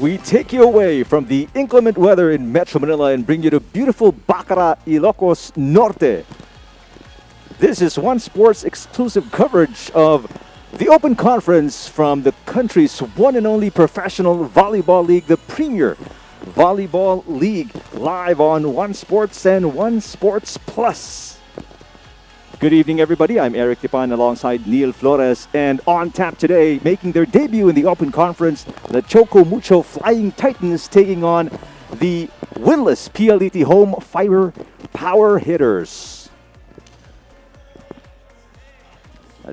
We take you away from the inclement weather in Metro Manila and bring you to beautiful Bacara, Ilocos Norte. This is One Sports exclusive coverage of the Open Conference from the country's one and only professional volleyball league, the Premier Volleyball League, live on One Sports and One Sports Plus. Good evening, everybody. I'm Eric Tipan alongside Neil Flores, and on tap today, making their debut in the Open Conference, the Choco Mucho Flying Titans taking on the winless Pldt home Fibr Power Hitters.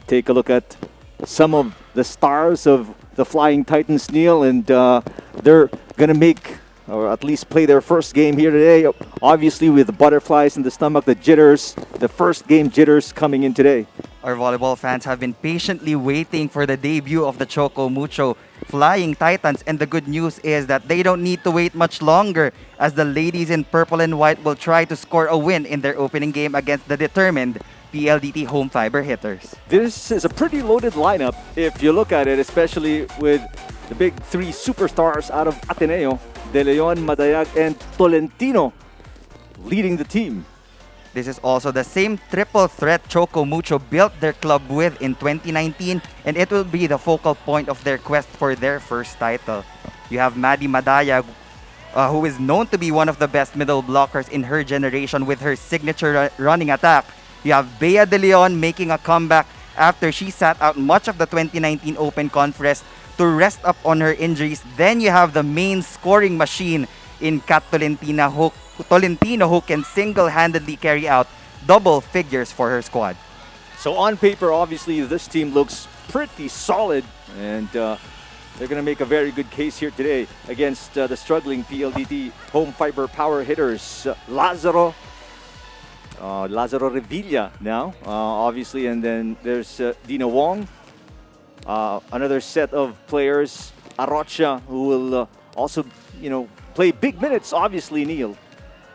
Take a look at some of the stars of the Flying Titans, Neil, and they're gonna make, or at least play their first game here today. Obviously with the butterflies in the stomach, the jitters, the first game jitters coming in today. Our volleyball fans have been patiently waiting for the debut of the Choco Mucho Flying Titans, and the good news is that they don't need to wait much longer, as the ladies in purple and white will try to score a win in their opening game against the determined Pldt home Fibr hitters. This is a pretty loaded lineup if you look at it, especially with the big three superstars out of Ateneo, De Leon, Madayag, and Tolentino leading the team. This is also the same triple threat Choco Mucho built their club with in 2019, and it will be the focal point of their quest for their first title. You have Maddie Madayag, who is known to be one of the best middle blockers in her generation with her signature running attack. You have Bea De Leon making a comeback after she sat out much of the 2019 Open Conference to rest up on her injuries. Then you have the main scoring machine in Kat Tolentino, who can single-handedly carry out double figures for her squad. So on paper, obviously, this team looks pretty solid, and they're going to make a very good case here today against the struggling Pldt home Fibr Power hitters. Lazaro Revilla now, obviously, and then there's Dina Wong. Another set of players, Arocha, who will also, play big minutes, obviously, Neil.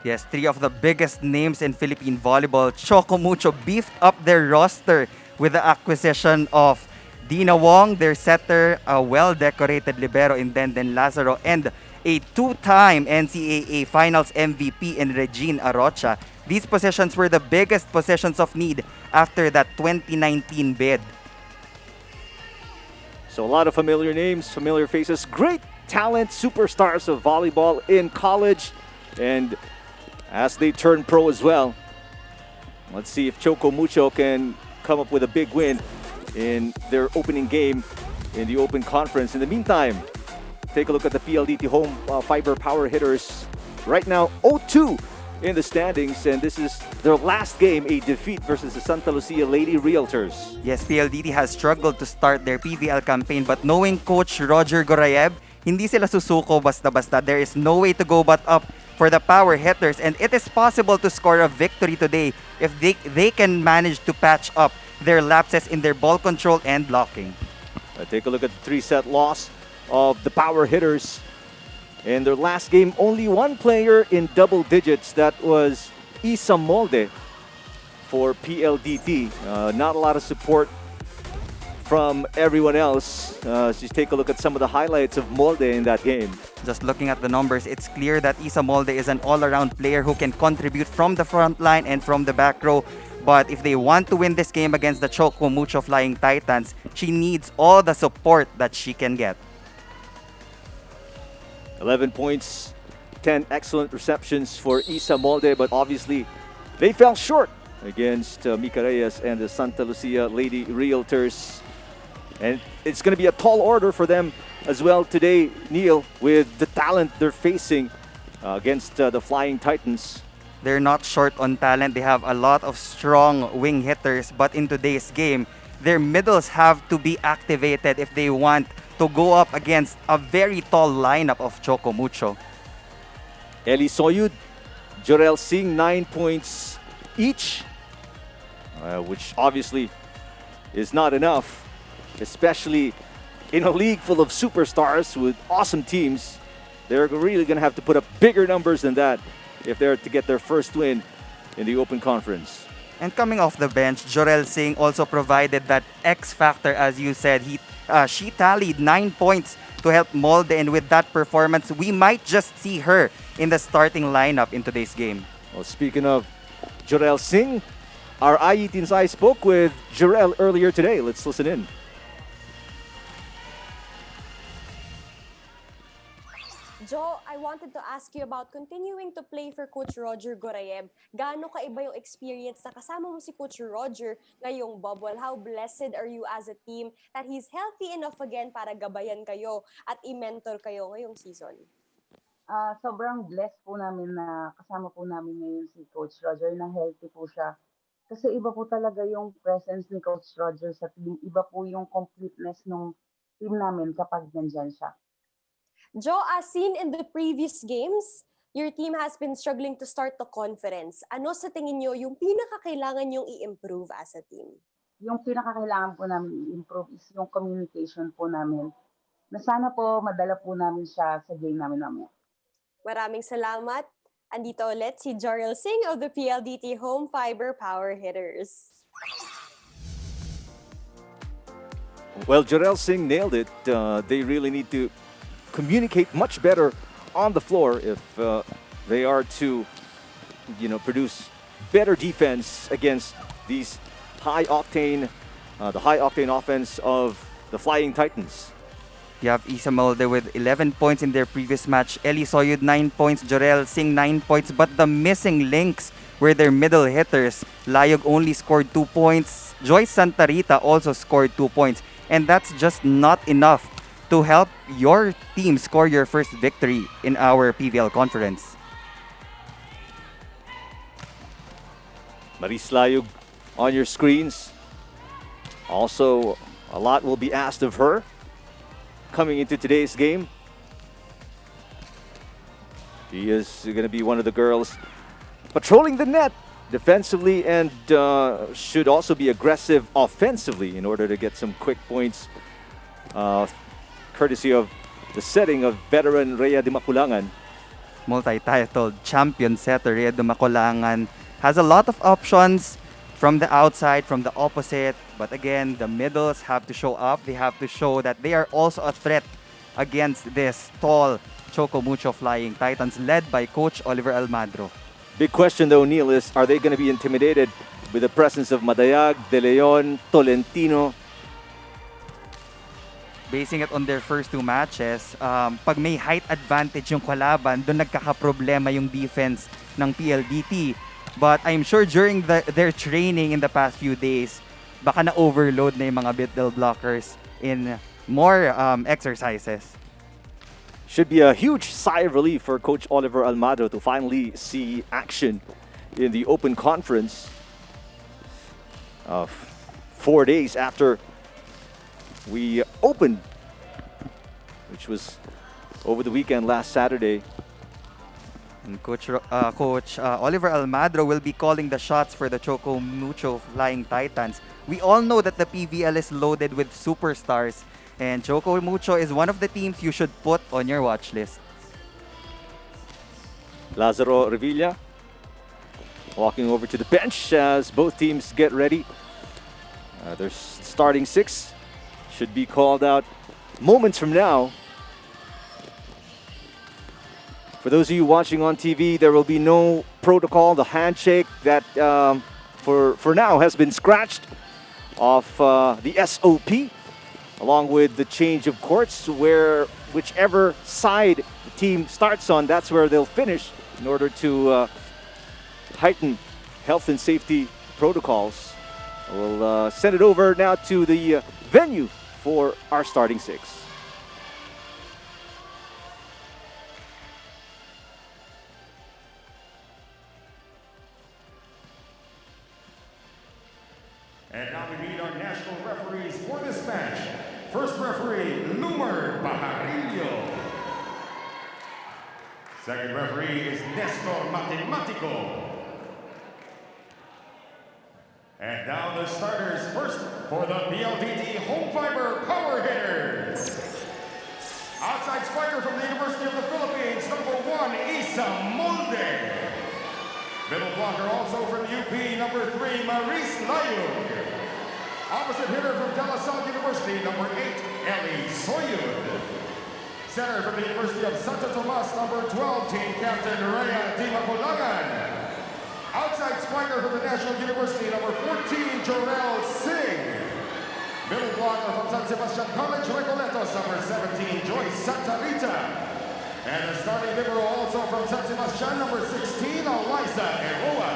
Yes, three of the biggest names in Philippine volleyball. Choco Mucho beefed up their roster with the acquisition of Dina Wong, their setter, a well-decorated libero in Denden Lazaro, and a two-time NCAA Finals MVP in Regine Arocha. These positions were the biggest positions of need after that 2019 bid. So a lot of familiar names, familiar faces, great talent, superstars of volleyball in college, and as they turn pro as well. Let's see if Choco Mucho can come up with a big win in their opening game in the Open Conference. In the meantime, take a look at the Pldt home Fibr Power hitters. Right now, 0-2 in the standings, and this is their last game, a defeat versus the Santa Lucia Lady Realtors. Yes, PLDT has struggled to start their PVL campaign, but knowing Coach Roger Gorayev, hindi sila susuko basta-basta. There is no way to go but up for the power hitters, and it is possible to score a victory today if they can manage to patch up their lapses in their ball control and blocking. Take a look at the three-set loss of the power hitters. In their last game, only one player in double digits. That was Isa Molde for PLDT. Not a lot of support from everyone else. Just take a look at some of the highlights of Molde in that game. Just looking at the numbers, it's clear that Isa Molde is an all-around player who can contribute from the front line and from the back row. But if they want to win this game against the Choco Mucho Flying Titans, she needs all the support that she can get. 11 points, 10 excellent receptions for Isa Molde, but obviously they fell short against Mika Reyes and the Santa Lucia Lady Realtors. And it's going to be a tall order for them as well today, Neil, with the talent they're facing against the Flying Titans. They're not short on talent. They have a lot of strong wing hitters, but in today's game, their middles have to be activated if they want to go up against a very tall lineup of Choco Mucho. Eli Soyud, Jorel Singh, 9 points each, which obviously is not enough, especially in a league full of superstars with awesome teams. They're really going to have to put up bigger numbers than that if they're to get their first win in the Open Conference. And coming off the bench, Jorel Singh also provided that X factor, as you said. She tallied 9 points to help mold, and with that performance, we might just see her in the starting lineup in today's game. Well, speaking of Jorel Singh, our IE Tinsay spoke with Jorel earlier today. Let's listen in. Jo, I wanted to ask you about continuing to play for Coach Roger Gorayev. Gaano kaiba yung experience na kasama mo si Coach Roger ngayong bubble? How blessed are you as a team that he's healthy enough again para gabayan kayo at i-mentor kayo ngayong season? Sobrang blessed po namin na kasama po namin ngayon si Coach Roger na healthy po siya. Kasi iba po talaga yung presence ni Coach Roger sa team. Iba po yung completeness ng team namin kapag nandyan siya. Jo, as seen in the previous games, your team has been struggling to start the conference. Ano sa tingin nyo yung pinakakailangan yung i-improve as a team? Yung pinakakailangan po namin i-improve is yung communication po namin. Na sana po madala po namin siya sa game namin mamaya. Maraming salamat. Andito ulit si Jorel Singh of the Pldt Home Fibr Power Hitters. Well, Jorel Singh nailed it. They really need to communicate much better on the floor if they are to, produce better defense against these high-octane offense of the Flying Titans. You have Isa Molde with 11 points in their previous match. Eli Soyud 9 points, Jorel Singh 9 points, but the missing links were their middle hitters. Layog only scored 2 points. Joyce Santa Rita also scored 2 points. And that's just not enough to help your team score your first victory in our PVL conference. Maris Layog on your screens. Also, a lot will be asked of her coming into today's game. She is going to be one of the girls patrolling the net defensively and should also be aggressive offensively in order to get some quick points, courtesy of the setting of veteran Rhea de Maculangan. Multi-titled champion setter Rhea de Maculangan has a lot of options from the outside, from the opposite. But again, the middles have to show up. They have to show that they are also a threat against this tall Choco Mucho Flying Titans led by Coach Oliver Almadro. Big question though, Neil, is are they going to be intimidated with the presence of Madayag, De Leon, Tolentino? Basing it on their first two matches, pag may height advantage yung kalaban, doon nagkakaproblema yung defense ng PLDT. But I'm sure during their training in the past few days, baka na-overload na yung mga middle blockers in more exercises. Should be a huge sigh of relief for Coach Oliver Almadro to finally see action in the Open Conference 4 days after we opened, which was over the weekend last Saturday. And Coach Oliver Almadro will be calling the shots for the Choco Mucho Flying Titans. We all know that the PVL is loaded with superstars, and Choco Mucho is one of the teams you should put on your watch list. Lazaro Revilla walking over to the bench as both teams get ready. Their starting six should be called out moments from now. For those of you watching on TV, there will be no protocol. The handshake that for now has been scratched off the SOP, along with the change of courts, where whichever side the team starts on, that's where they'll finish in order to heighten health and safety protocols. We'll send it over now to the venue for our starting six. And now we meet our national referees for this match. First referee, Lumer Bajarillo. Second referee is Nestor Matematico. And now the starters. First for the PLDT Home Fibr Power Hitters. Outside spiker from the University of the Philippines, number 1, Isa Molde. Middle blocker also from UP, number 3, Maris Layog. Opposite hitter from De La Salle University, number 8, Eli Soyud. Center from the University of Santo Tomas, number 12, team captain Rhea Di Maculangan. Outside spiker from the National University, number 14, Jorel Singh. Middle blocker from San Sebastian College, Recoletos, number 17, Joyce Santa Rita. And the starting libero also from San Sebastian, number 16, Eliza Eroa.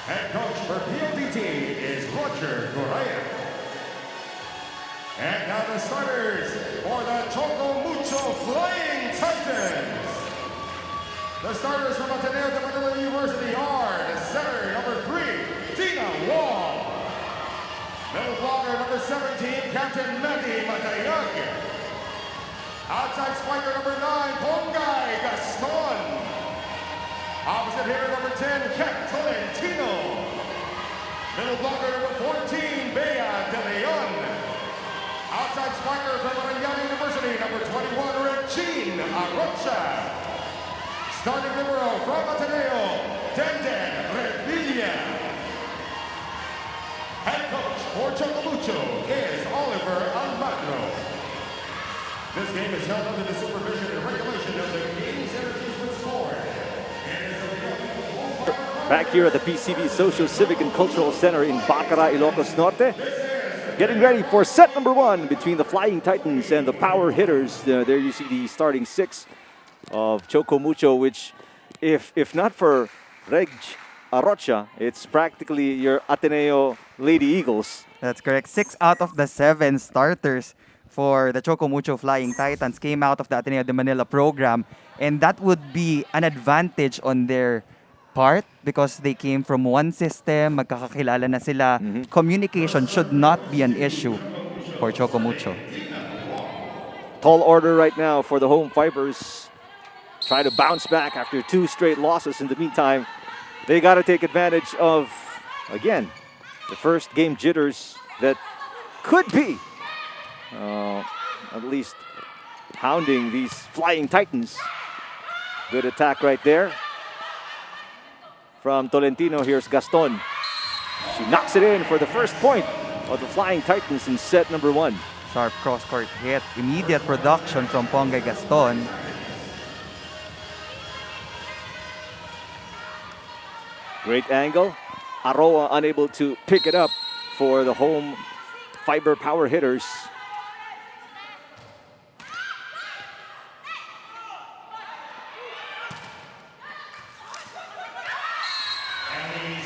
Head coach for Pldt is Roger Goraya. And now the starters for the Choco Mucho Flying Titans. The starters from Ateneo de Manila University are the center, number 3, Tina Wong. Middle blocker, number 17, Captain Maddie Matayag. Outside spiker, number 9, Pongay Gaston. Opposite hitter, number 10, Kat Tolentino. Middle blocker, number 14, Bea De Leon. Outside spiker from Arellano University, number 21, Regine Arocha. Starting libero from Ateneo, Denden Revilla. Head coach for Choco Mucho is Oliver Almagro. This game is held under the supervision and regulation of the Games Entertainment Board. Back here at the PCB Social, Civic and Cultural Center in Bacara, Ilocos Norte. Getting ready for set number 1 between the Flying Titans and the Power Hitters. There you see the starting 6 of Choco Mucho, which if not for Reg Arocha, it's practically your Ateneo Lady Eagles. That's correct. 6 out of the 7 starters for the Choco Mucho Flying Titans came out of the Ateneo de Manila program. And that would be an advantage on their part because they came from one system, magkakakilala na sila. Communication should not be an issue for Choco Mucho. Tall order right now for the home Fibers. Try to bounce back after 2 straight losses. In the meantime, they got to take advantage of, again, the first game jitters that could be at least hounding these Flying Titans. Good attack right there from Tolentino. Here's Gaston. She knocks it in for the first point of the Flying Titans in set number 1. Sharp cross-court hit. Immediate production from Pongay Gaston. Great angle. Aroa unable to pick it up for the home Fibr Power Hitters.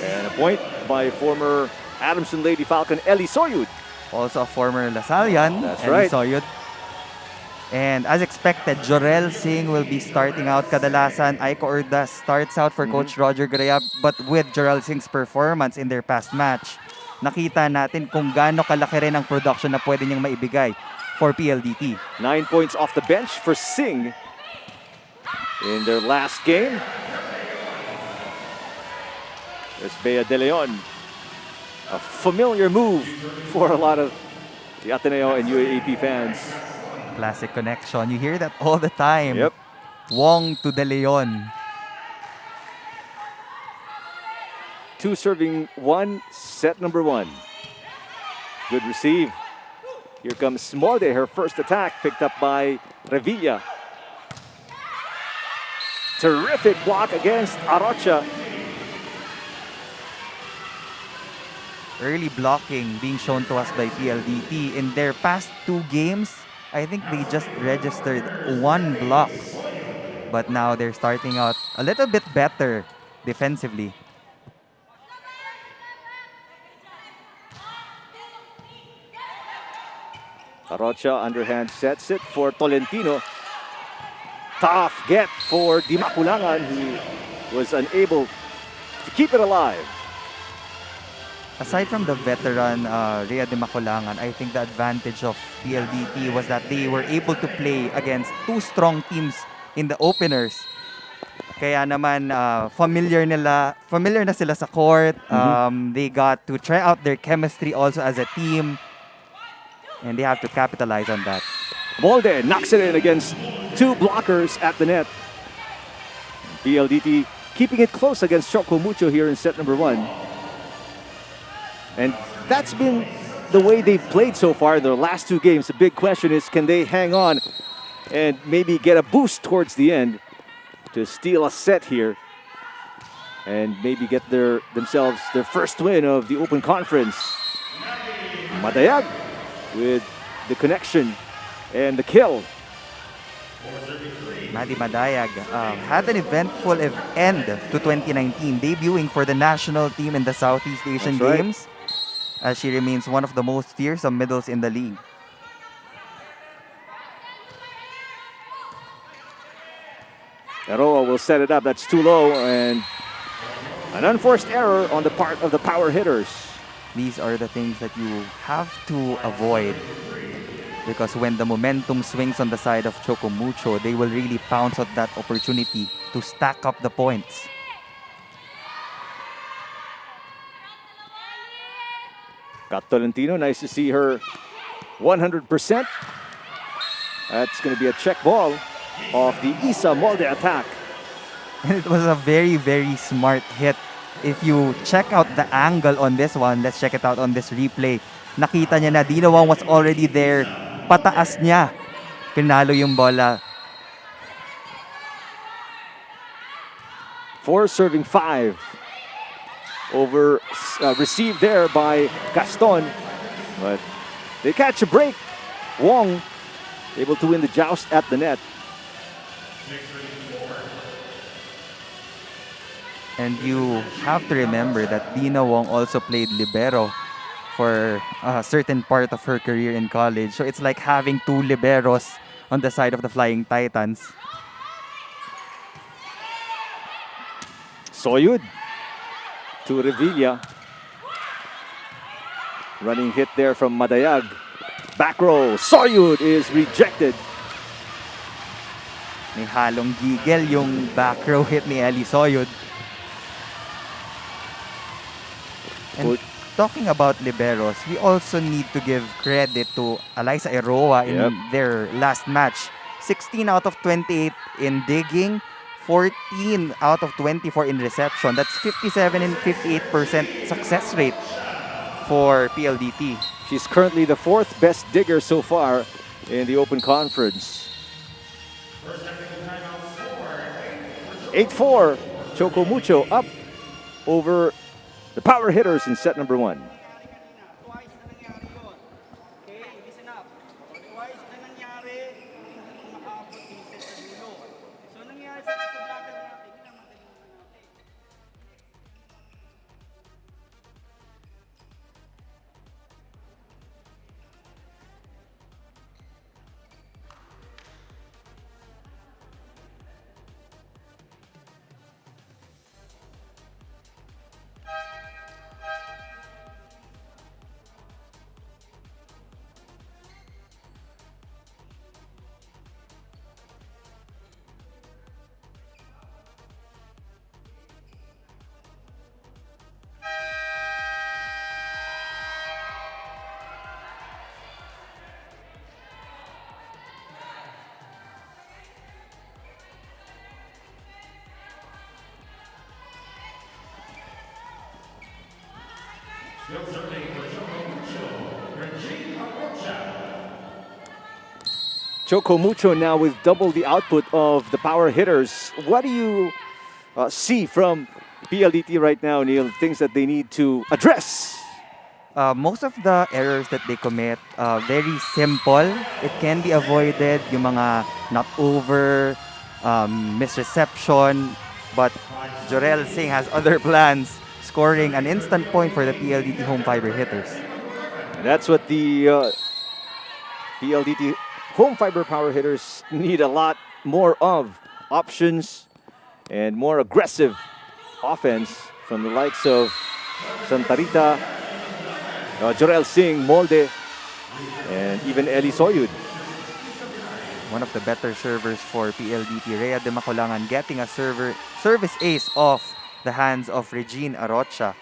And a point by former Adamson Lady Falcon Ellie Soyud. Also a former Lasallian. That's Ellie right. Soyud. And as expected, Jorel Singh will be starting out. Kadalasan, Aiko Urdas starts out for Coach Roger Grayab. But with Jorel Singh's performance in their past match, nakita natin kung gaano kalaki rin ang production na pwede niyang maibigay for PLDT. 9 points off the bench for Singh in their last game. There's Bea De Leon. A familiar move for a lot of the Ateneo and UAAP fans. Classic connection. You hear that all the time. Yep. Wong to De Leon. 2 serving 1, set number 1. Good receive. Here comes Smolde, her first attack, picked up by Revilla. Terrific block against Arocha. Early blocking being shown to us by PLDT. In their past 2 games, I think they just registered 1 block. But now they're starting out a little bit better defensively. Arocha underhand sets it for Tolentino. Tough get for Di Maculangan, who was unable to keep it alive. Aside from the veteran Rhea de Maculangan, I think the advantage of PLDT was that they were able to play against 2 strong teams in the openers. Kaya naman familiar na sila sa court. They got to try out their chemistry also as a team. And they have to capitalize on that. Molde knocks it in against 2 blockers at the net. PLDT keeping it close against Choco Mucho here in set number 1. And that's been the way they've played so far in their last 2 games. The big question is, can they hang on and maybe get a boost towards the end to steal a set here and maybe get themselves their first win of the Open Conference. Madayag with the connection and the kill. Maddie Madayag had an eventful end to 2019, debuting for the national team in the Southeast Asian That's right. Games, as she remains one of the most fearsome middles in the league. Aroa will set it up. That's too low, and an unforced error on the part of the power hitters. These are the things that you have to avoid, because when the momentum swings on the side of Choco Mucho, they will really pounce at that opportunity to stack up the points. Kat Tolentino, nice to see her 100%. That's going to be a check ball of the Isa Molde attack. And it was a very, very smart hit. If you check out the angle on this one, let's check it out on this replay. Nakita niya na Dina Wong was already there. Pataas niya. Pinalo yung bola. 4 serving 5. Over received there by Gaston, but they catch a break. Wong able to win the joust at the net. And you have to remember that Dina Wong also played libero for a certain part of her career in college. So it's like having two liberos on the side of the Flying Titans. Soyud to Revilla. Running hit there from Madayag. Back row. Soyud is rejected. May halong giggle yung back row hit ni Eli Soyud. And talking about liberos, we also need to give credit to Alyssa Eroa in their last match. 16 out of 28 in digging, 14 out of 24 in reception. That's 57 and 58% success rate for PLDT. She's currently the 4th best digger so far in the Open Conference. 8-4. Choco Mucho up over the power hitters in set number 1. Choco Mucho now with double the output of the power hitters. What do you see from PLDT right now, Neil? Things that they need to address? Most of the errors that they commit, very simple. It can be avoided. Yung mga not over, misreception. But Jorel Singh has other plans, scoring an instant point for the PLDT home fiber hitters. And that's what the PLDT home fiber power hitters need a lot more of. Options and more aggressive offense from the likes of Santa Rita, Jorel Singh, Molde, and even Eli Soyud. One of the better servers for PLDT, Rhea de Macolangan, getting a service ace off the hands of Regine Arocha.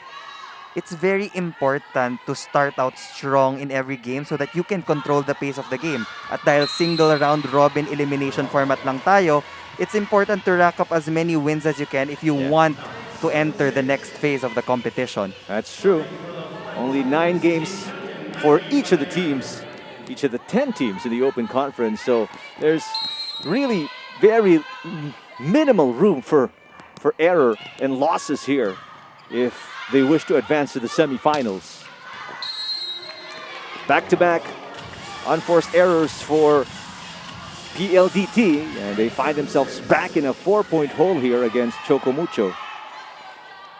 It's very important to start out strong in every game so that you can control the pace of the game. At dahil single round robin elimination format lang tayo, it's important to rack up as many wins as you can if you want to enter the next phase of the competition. That's true. Only 9 games for each of the teams each of the 10 teams in the Open Conference. So there's really very minimal room for error and losses here if they wish to advance to the semifinals. Back-to-back unforced errors for PLDT, and they find themselves back in a 4-point hole here against Choco Mucho.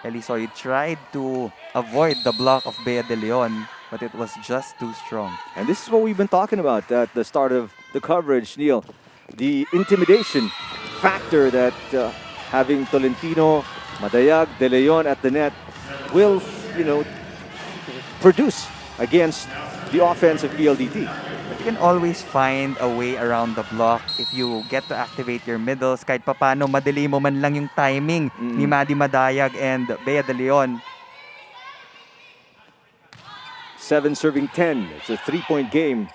Elisoy tried to avoid the block of Bea de Leon, but it was just too strong. And this is what we've been talking about at the start of the coverage, Neil. The intimidation factor that having Tolentino, Madayag, De Leon at the net will, produce against the offense of PLDT. But you can always find a way around the block if you get to activate your middles. Kahit papano, madali mo man lang yung timing ni Madi Madayag and Bea de Leon. 7 serving 10. It's a 3-point game.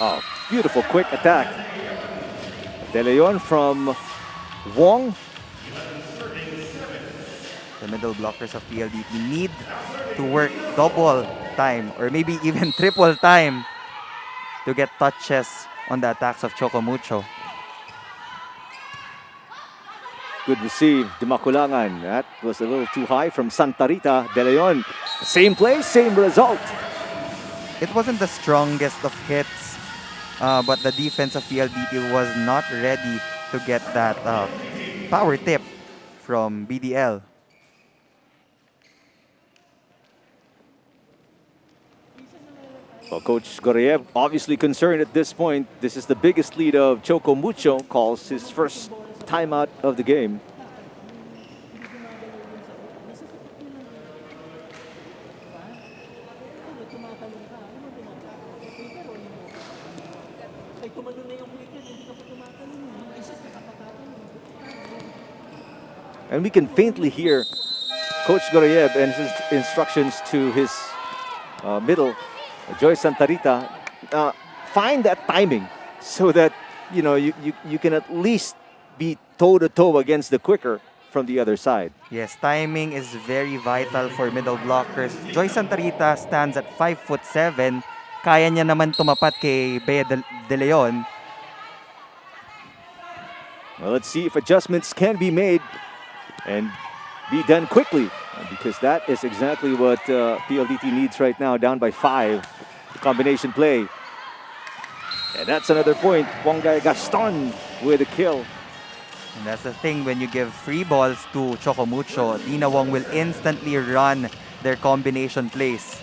Oh, beautiful quick attack. De Leon from Wong. The middle blockers of PLDT need to work double time or maybe even triple time to get touches on the attacks of Choco Mucho. Good receive, Dimakulangan. That was a little too high from Santa Rita. De Leon, same play, same result. It wasn't the strongest of hits, but the defense of PLDT was not ready to get that power tip from BDL. Well, Coach Goreyev obviously concerned at this point. This is the biggest lead of Choco Mucho. Calls his first timeout of the game. And we can faintly hear Coach Goreyev and his instructions to his middle, Joy Santa Rita, find that timing so that you can at least be toe-to-toe against the quicker from the other side. Yes, timing is very vital for middle blockers. Joy Santa Rita stands at 5'7". Kaya niya naman tumapat kay Bea de Leon. Well, let's see if adjustments can be made and be done quickly, because that is exactly what PLDT needs right now, down by 5. Combination play. And that's another point. Wongay Gaston with a kill. And that's the thing, when you give free balls to Choco Mucho, Dina Wong will instantly run their combination plays.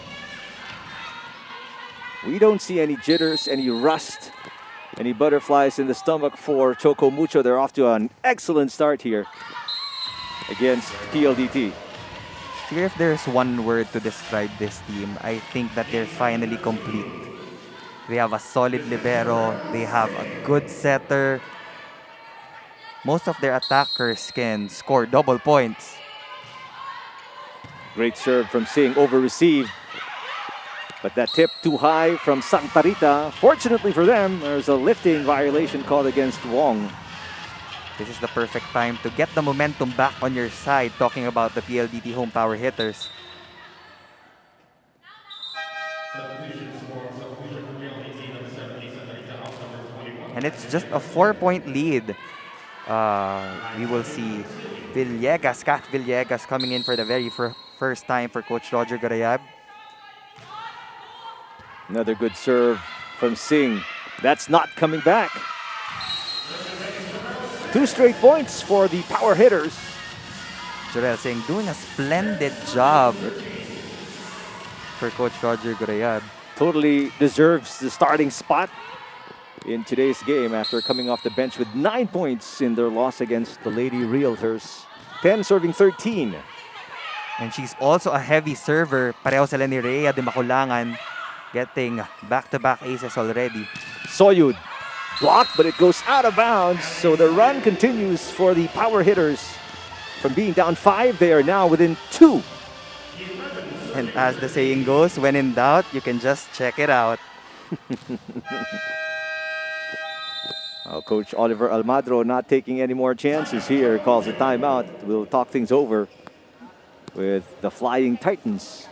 We don't see any jitters, any rust, any butterflies in the stomach for Choco Mucho. They're off to an excellent start here against PLDT. Here, if there's one word to describe this team, I think that they're finally complete. They have a solid libero. They have a good setter. Most of their attackers can score double points. Great serve from Singh, over-received. But that tip too high from Santa Rita. Fortunately for them, there's a lifting violation called against Wong. This is the perfect time to get the momentum back on your side, talking about the PLDT home power hitters. And it's just a 4-point lead. We will see Kat Villegas coming in for the very first time for Coach Roger Garayab. Another good serve from Singh. That's not coming back. 2 straight points for the power hitters. Jorel Singh doing a splendid job for Coach Roger Garayab. Totally deserves the starting spot in today's game after coming off the bench with 9 points in their loss against the Lady Realtors. 10 serving 13. And she's also a heavy server. Pareho sila ni Rhea de Maculangan, getting back-to-back aces already. Soyud blocked, but it goes out of bounds. So the run continues for the power hitters. From being down 5, they are now within 2. And as the saying goes, when in doubt, you can just check it out. Coach Oliver Almadro not taking any more chances here. Calls a timeout. We'll talk things over with the Flying Titans.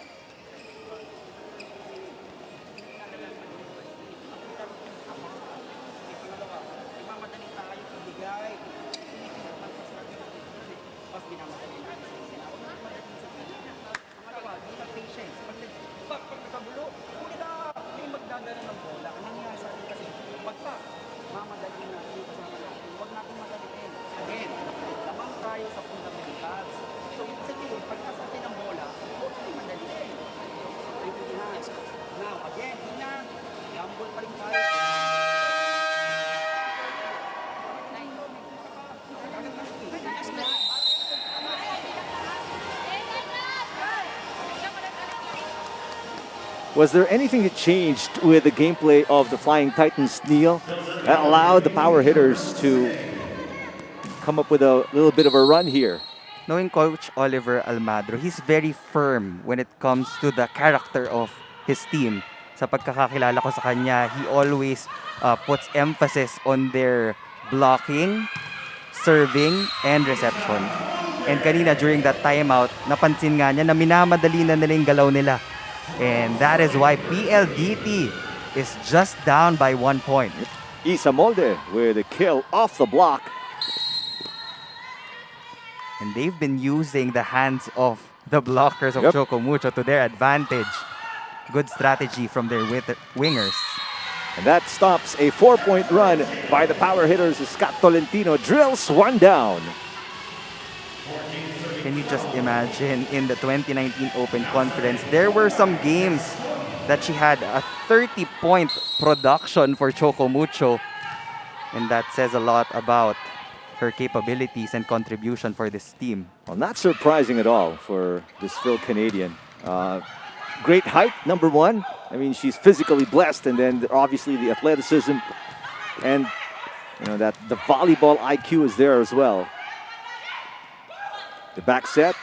Was there anything that changed with the gameplay of the Flying Titans, Neil, that allowed the power hitters to come up with a little bit of a run here? Knowing Coach Oliver Almagro, he's very firm when it comes to the character of his team. Sa pagkakakilala ko sa kanya, he always puts emphasis on their blocking, serving, and reception. And kanina during that timeout, napansin nga niya na minamadali na nila yung galaw nila. And that is why PLDT is just down by 1 point. Isamolde with a kill off the block. And they've been using the hands of the blockers of Yep. Choco Mucho to their advantage. Good strategy from their wingers. And that stops a 4-point run by the power hitters. Scott Tolentino drills one down. Can you just imagine in the 2019 Open Conference, there were some games that she had a 30-point production for Choco Mucho. And that says a lot about her capabilities and contribution for this team. Well, not surprising at all for this Phil Canadian. Great height, number one. I mean, she's physically blessed, and then obviously the athleticism, and that the volleyball IQ is there as well. The back set.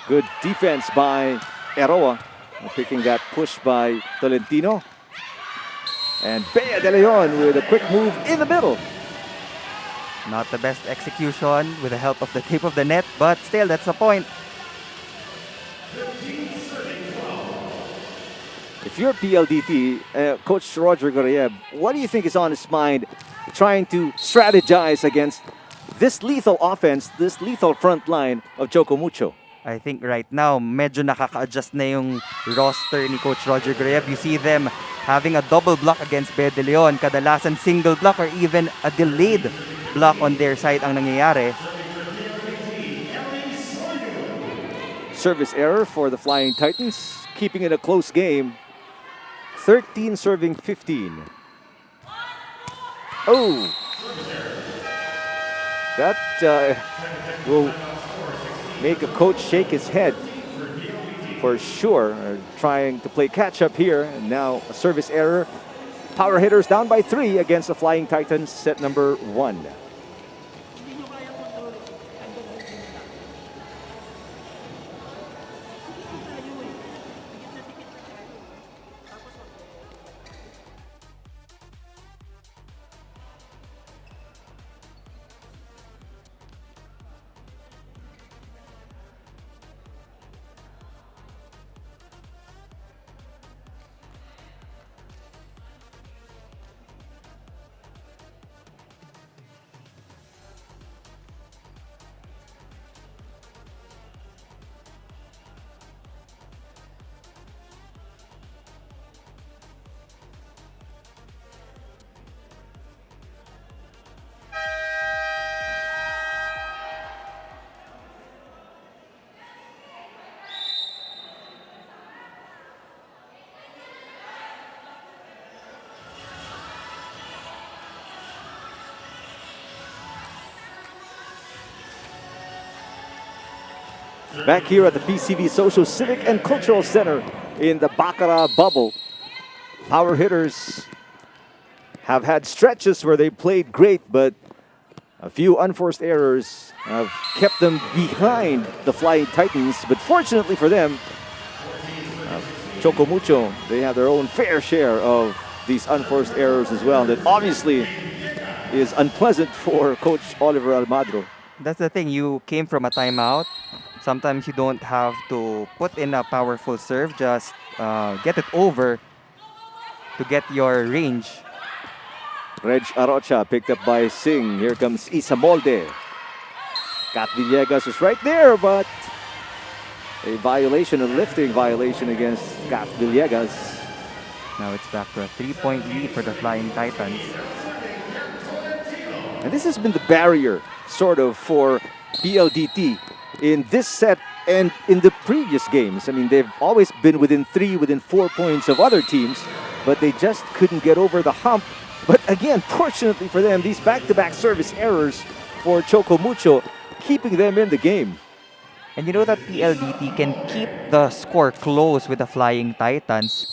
Good defense by Eroa. Picking that push by Tolentino. And Bea De Leon with a quick move in the middle. Not the best execution with the help of the tip of the net, but still, that's the point. If you're PLDT, Coach Roger Gorayeb, what do you think is on his mind trying to strategize against this lethal offense, this lethal front line of Choco Mucho? I think right now, medyo nakaka-adjust na yung roster ni Coach Roger Gorayeb. You see them having a double block against Bea De Leon. Kadalasan single block or even a delayed block on their side ang nangyayari. Service error for the Flying Titans, keeping it a close game. 13 serving 15. Oh! That will make a coach shake his head for sure. Trying to play catch up here. And now a service error. Power hitters down by 3 against the Flying Titans, set number 1. Back here at the PCV Social, Civic and Cultural Center in the Baccarat bubble. Power hitters have had stretches where they played great, but a few unforced errors have kept them behind the Flying Titans. But fortunately for them, Choco Mucho, they have their own fair share of these unforced errors as well. That obviously is unpleasant for Coach Oliver Almagro. That's the thing, you came from a timeout. Sometimes you don't have to put in a powerful serve, just get it over to get your range. Reg Arocha picked up by Singh. Here comes Isamolde. Kat Villegas is right there, but a violation, a lifting violation against Kat Villegas. Now it's back to a 3-point lead for the Flying Titans. And this has been the barrier, sort of, for PLDT in this set and in the previous games. I mean, they've always been within 3, within 4 points of other teams, but they just couldn't get over the hump. But again, fortunately for them, these back-to-back service errors for Choco Mucho, keeping them in the game. And you know that PLDT can keep the score close with the Flying Titans.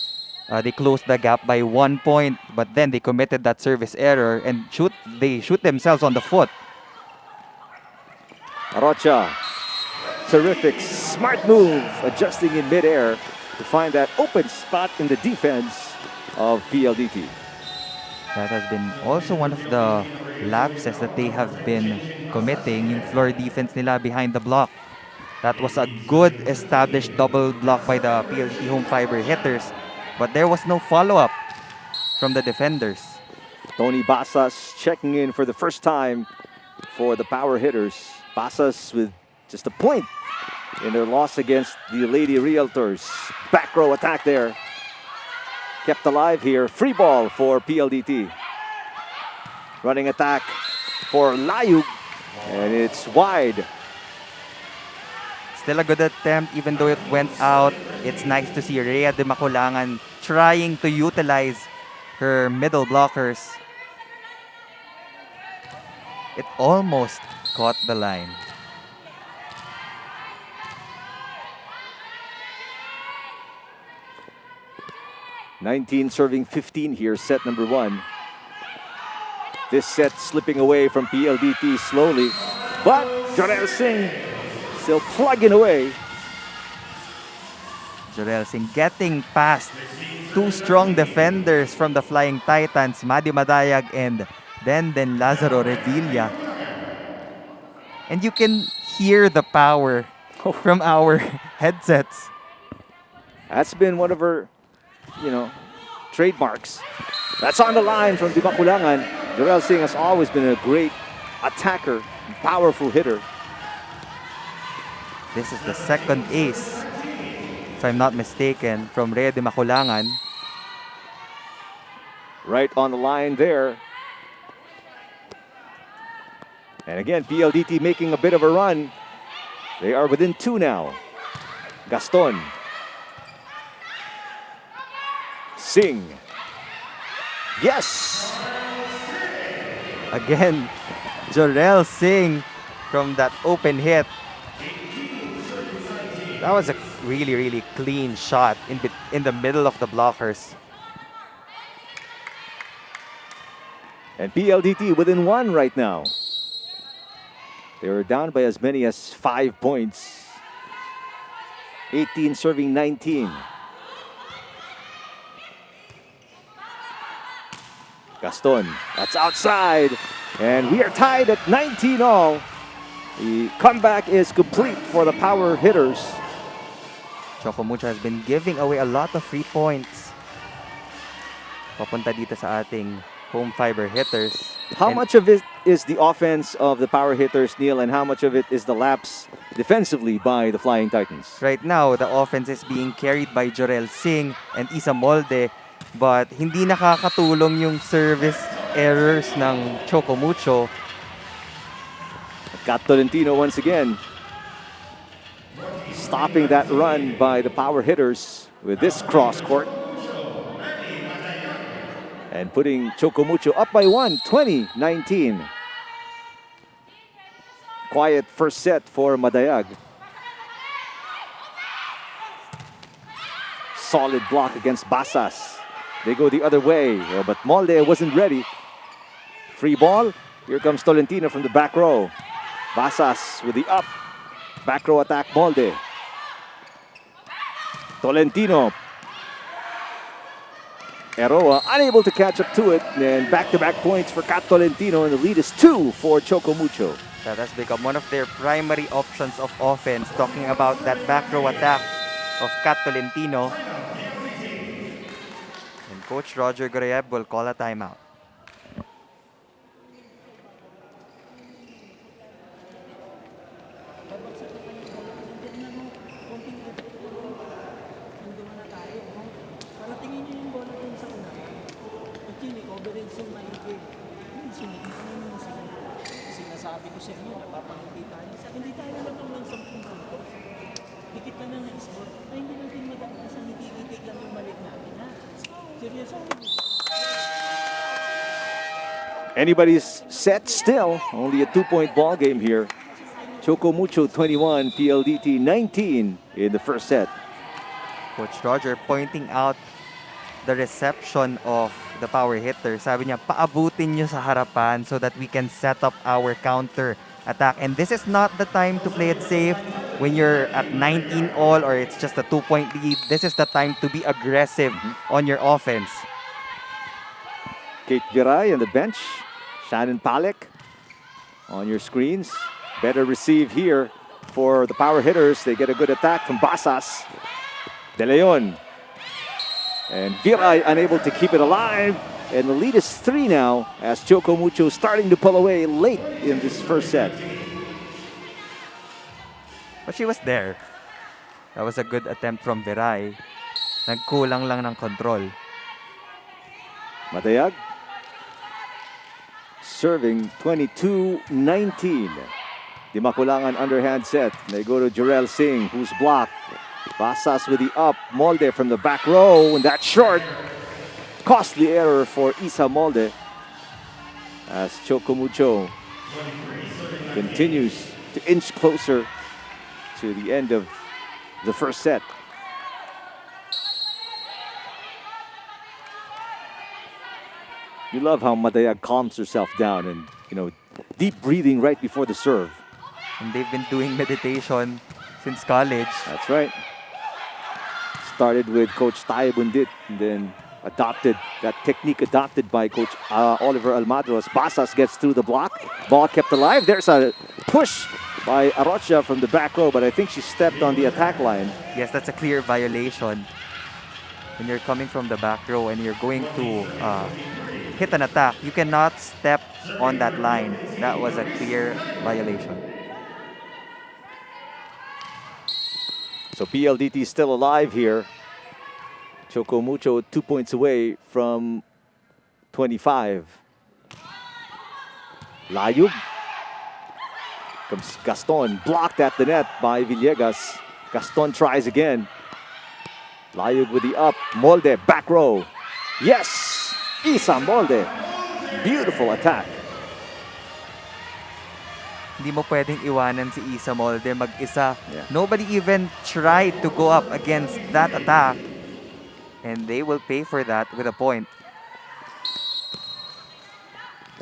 They closed the gap by 1 point, but then they committed that service error and they shoot themselves on the foot. Rocha, terrific, smart move, adjusting in midair to find that open spot in the defense of PLDT. That has been also one of the lapses that they have been committing, yung floor defense nila behind the block. That was a good established double block by the PLDT home fiber hitters, but there was no follow-up from the defenders. Tony Basas checking in for the first time for the power hitters. Basas with just a point in their loss against the Lady Realtors. Back row attack there. Kept alive here. Free ball for PLDT. Running attack for Layug. And it's wide. Still a good attempt even though it went out. It's nice to see Rhea de Maculangan trying to utilize her middle blockers. It almost caught the line. (19 serving 15 here, set number 1. This set slipping away from PLDT slowly, but Jorel Singh still plugging away. Jorel Singh getting past two strong defenders from the Flying Titans, Madi Madayag and then Lazaro Revilla. And you can hear the power from our headsets. That's been one of her, trademarks. That's on the line from Di Maculangan. Jorel Singh has always been a great attacker, powerful hitter. This is the second ace, if I'm not mistaken, from Rhea de Maculangan. Right on the line there. And again, PLDT making a bit of a run. They are within 2 now. Gaston. Singh. Yes! Again, Jorel Singh from that open hit. That was a really, really clean shot in the middle of the blockers. And PLDT within 1 right now. They were down by as many as 5 points. 18 serving 19. Gaston, that's outside. And we are tied at 19 all. The comeback is complete for the power hitters. Choco Mucho has been giving away a lot of free points. Papunta dito sa ating home fiber hitters. How much of it is the offense of the power hitters, Neil, and how much of it is the lapse defensively by the Flying Titans? Right now, the offense is being carried by Jorel Singh and Isa Molde, but hindi nakakatulong yung service errors ng Choco Mucho. Got Tolentino once again. Stopping that run by the power hitters with this cross court. And putting Choco Mucho up by 1, 20-19. Quiet first set for Madayag. Solid block against Basas. They go the other way, but Molde wasn't ready. Free ball. Here comes Tolentino from the back row. Basas with the up. Back row attack, Molde. Tolentino. Eroa unable to catch up to it. And back-to-back points for Kat Tolentino. And the lead is 2 for Choco Mucho. That has become one of their primary options of offense. Talking about that back row attack of Kat Tolentino. And Coach Roger Gorayeb will call a timeout. Sinasabi ko sa inyo, napapangiti tayo. Hindi tayo naman ng 10 punto. Dikit na ng score. Ay, hindi natin madakasan. Hindi lang yung malik natin, ha? Seryoso. Anybody's set still. Only a 2-point ball game here. Choco Mucho 21, PLDT 19 in the first set. Coach Roger pointing out the reception of the power hitter. Sabi niya, paabutin nyo sa harapan so that we can set up our counter attack. And this is not the time to play it safe when you're at 19 all or it's just a 2-point lead. This is the time to be aggressive on your offense. Kate Viray on the bench. Shannon Palek on your screens. Better receive here for the power hitters. They get a good attack from Basas. De Leon. And Viray unable to keep it alive. And the lead is 3 now as Choco Mucho starting to pull away late in this first set. But she was there. That was a good attempt from Viray. Nagkulang lang ng control. Matayag. Serving 22-19. Di makulangan underhand set. They go to Jarrell Singh, who's blocked. Basas with the up. Molde from the back row. And that's short. Costly error for Isa Molde. As Choco Mucho continues to inch closer to the end of the first set. You love how Matayag calms herself down and, deep breathing right before the serve. And they've been doing meditation since college. That's right. Started with Coach Tayo Bundit and then adopted that technique adopted by Coach Oliver Almadros. Basas gets through the block. Ball kept alive. There's a push by Arocha from the back row, but I think she stepped on the attack line. Yes, that's a clear violation. When you're coming from the back row and you're going to hit an attack, you cannot step on that line. That was a clear violation. So PLDT is still alive here. Choco Mucho 2 points away from 25. Layug. Comes Gaston, blocked at the net by Villegas. Gaston tries again. Layug with the up. Molde, back row. Yes! Isa Molde. Beautiful attack. Hindi mo pwedeng iwanan si Isa Molde mag-isa. Yeah. Nobody even tried to go up against that attack. And they will pay for that with a point.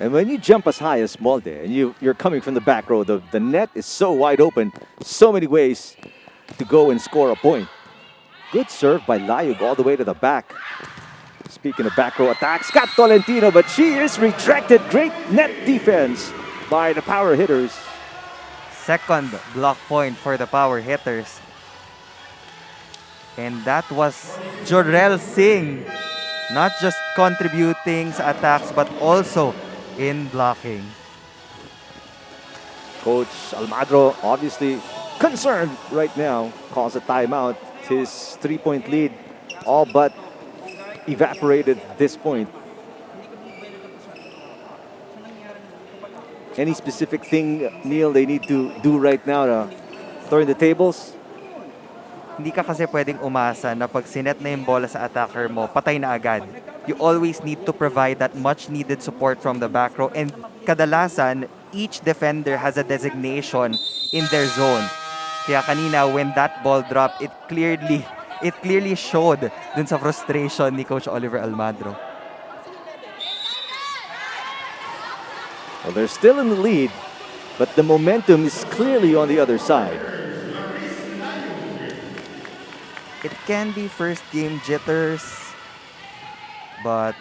And when you jump as high as Molde and you're coming from the back row, the net is so wide open. So many ways to go and score a point. Good serve by Layug all the way to the back. Speaking of back row attacks, Scott Tolentino, but she is rejected. Great net defense by the power hitters. Second block point for the power hitters. And that was Jorel Singh. Not just contributing sa attacks but also in blocking. Coach Almadro obviously concerned right now. Calls a timeout. His 3-point lead all but evaporated at this point. Any specific thing, Neil, they need to do right now to turn the tables? Hindi ka kasi pwedeng umasa na pag sinet na yung bola sa attacker mo, patay na agad. You always need to provide that much needed support from the back row. And kadalasan, each defender has a designation in their zone. Kaya kanina, when that ball dropped, it clearly showed dun sa frustration ni Coach Oliver Almadro. Well, they're still in the lead, but the momentum is clearly on the other side. It can be first game jitters, but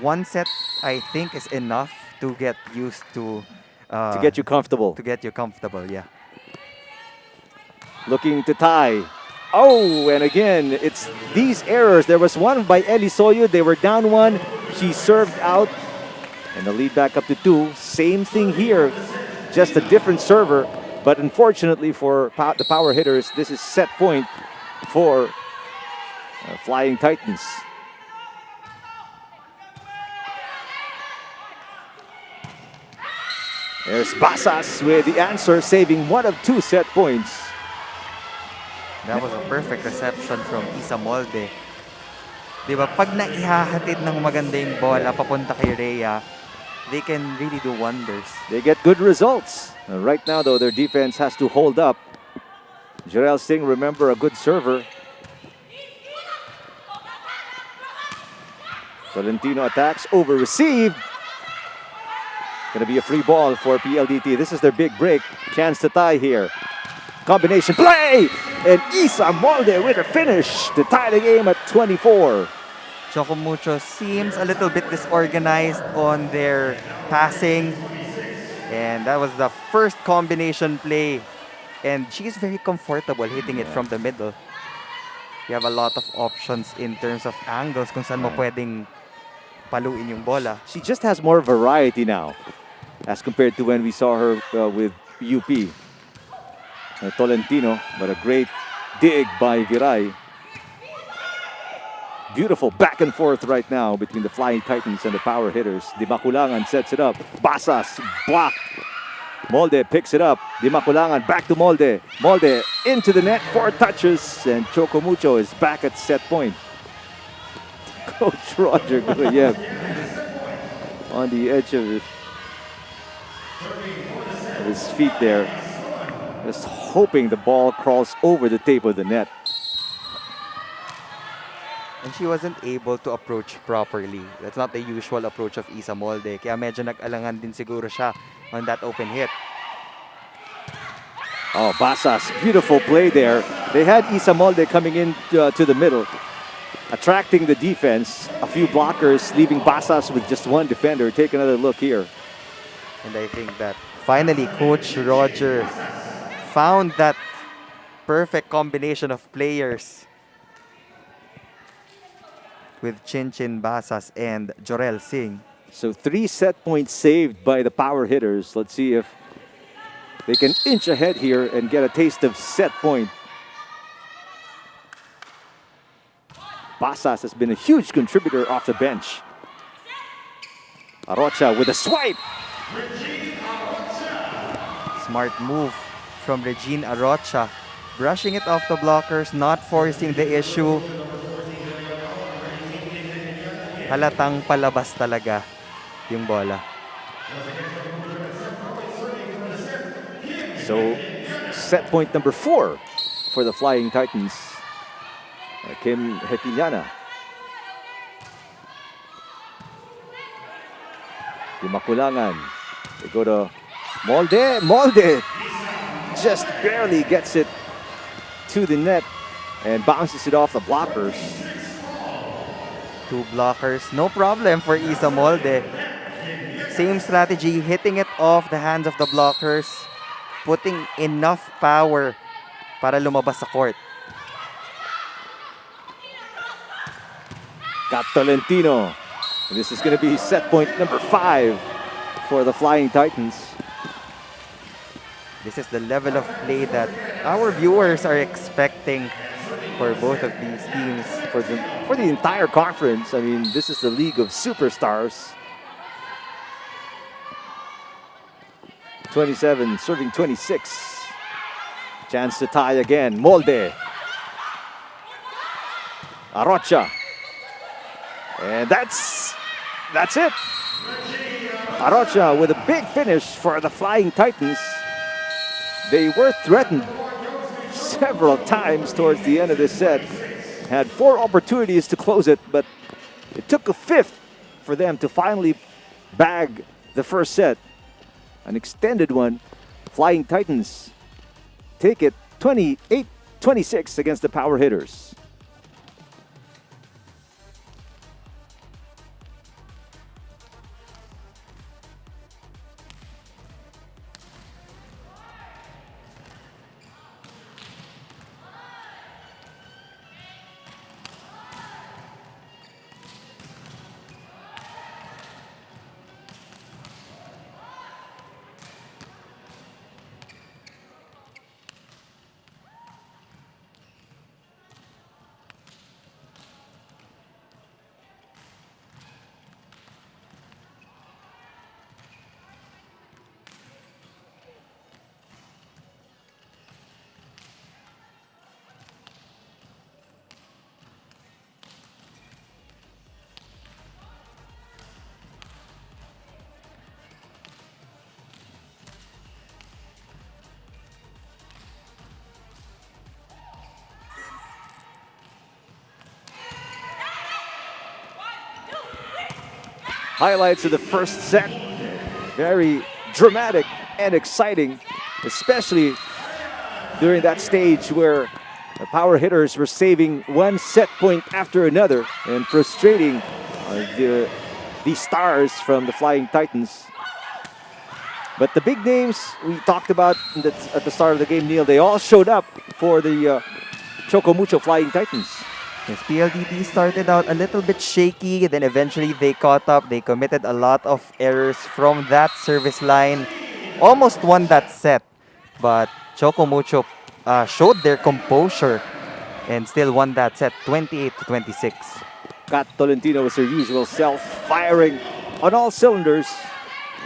one set, I think, is enough to get used to. To get you comfortable. To get you comfortable, yeah. Looking to tie. Oh, and again, it's these errors. There was one by Elisoyo. They were down 1. She served out. And the lead back up to 2. Same thing here. Just a different server. But unfortunately for the power hitters, this is set point for Flying Titans. There's Basas with the answer, saving 1 of 2 set points. That was a perfect reception from Isa Molde. Diba, pag naihahatid ng maganda yung bola papunta kay Rhea, they can really do wonders. They get good results. Right now, though, their defense has to hold up. Jarrell Singh, remember, a good server. Tolentino attacks, over received. Gonna be a free ball for PLDT. This is their big break. Chance to tie here. Combination play! And Isa Molde with a finish to tie the game at 24. Choco Mucho seems a little bit disorganized on their passing. And that was the first combination play. And she's very comfortable hitting it from the middle. You have a lot of options in terms of angles kung saan mo pwedeng paluin yung bola. She just has more variety now as compared to when we saw her with UP. Tolentino, but a great dig by Viray. Beautiful back and forth right now between the Flying Titans and the power hitters. Di Maculangan sets it up. Basas blocked. Molde picks it up. Di Maculangan back to Molde. Molde into the net, 4 touches, and Choco Mucho is back at set point. Coach Roger Gurayev on the edge of his feet there. Just hoping the ball crawls over the tape of the net. And she wasn't able to approach properly. That's not the usual approach of Isa Molde. Kaya medyo nag-alangan din siguro siya on that open hit. Oh, Basas, beautiful play there. They had Isa Molde coming in to the middle, attracting the defense. A few blockers, leaving Basas with just one defender. Take another look here. And I think that finally Coach Roger found that perfect combination of players with Chinchin Basas and Jorel Singh. So 3 set points saved by the power hitters. Let's see if they can inch ahead here and get a taste of set point. Basas has been a huge contributor off the bench. Arocha with a swipe. Smart move from Regine Arocha. Brushing it off the blockers, not forcing the issue. Halatang palabas talaga yung bola. So set point number 4 for the Flying Titans. Kim Hepiliana. Di Maculangan. They go to Molde. Molde just barely gets it to the net and bounces it off the blockers. 2 blockers, no problem for Isa Molde. Same strategy, hitting it off the hands of the blockers, putting enough power para lumabas sa court. Got Tolentino. This is going to be set point number 5 for the Flying Titans. This is the level of play that our viewers are expecting for both of these teams. For the entire conference, I mean, this is the league of superstars. 27 serving 26. Chance to tie again. Molde. Arocha. And that's it. Arocha with a big finish for the Flying Titans. They were threatened several times towards the end of this set. Had 4 opportunities to close it, but it took a 5th for them to finally bag the first set. An extended one. Flying Titans take it 28-26 against the power hitters. highlights of the first set. Very dramatic and exciting, especially during that stage where the power hitters were saving one set point after another and frustrating the stars from the Flying Titans. But the big names we talked about at the start of the game, Neil, they all showed up for the Choco Mucho Flying Titans. Yes, PLDT started out a little bit shaky, then eventually they caught up. They committed a lot of errors from that service line. Almost won that set, but Choco Mucho showed their composure and still won that set 28-26. Kat Tolentino was her usual self, firing on all cylinders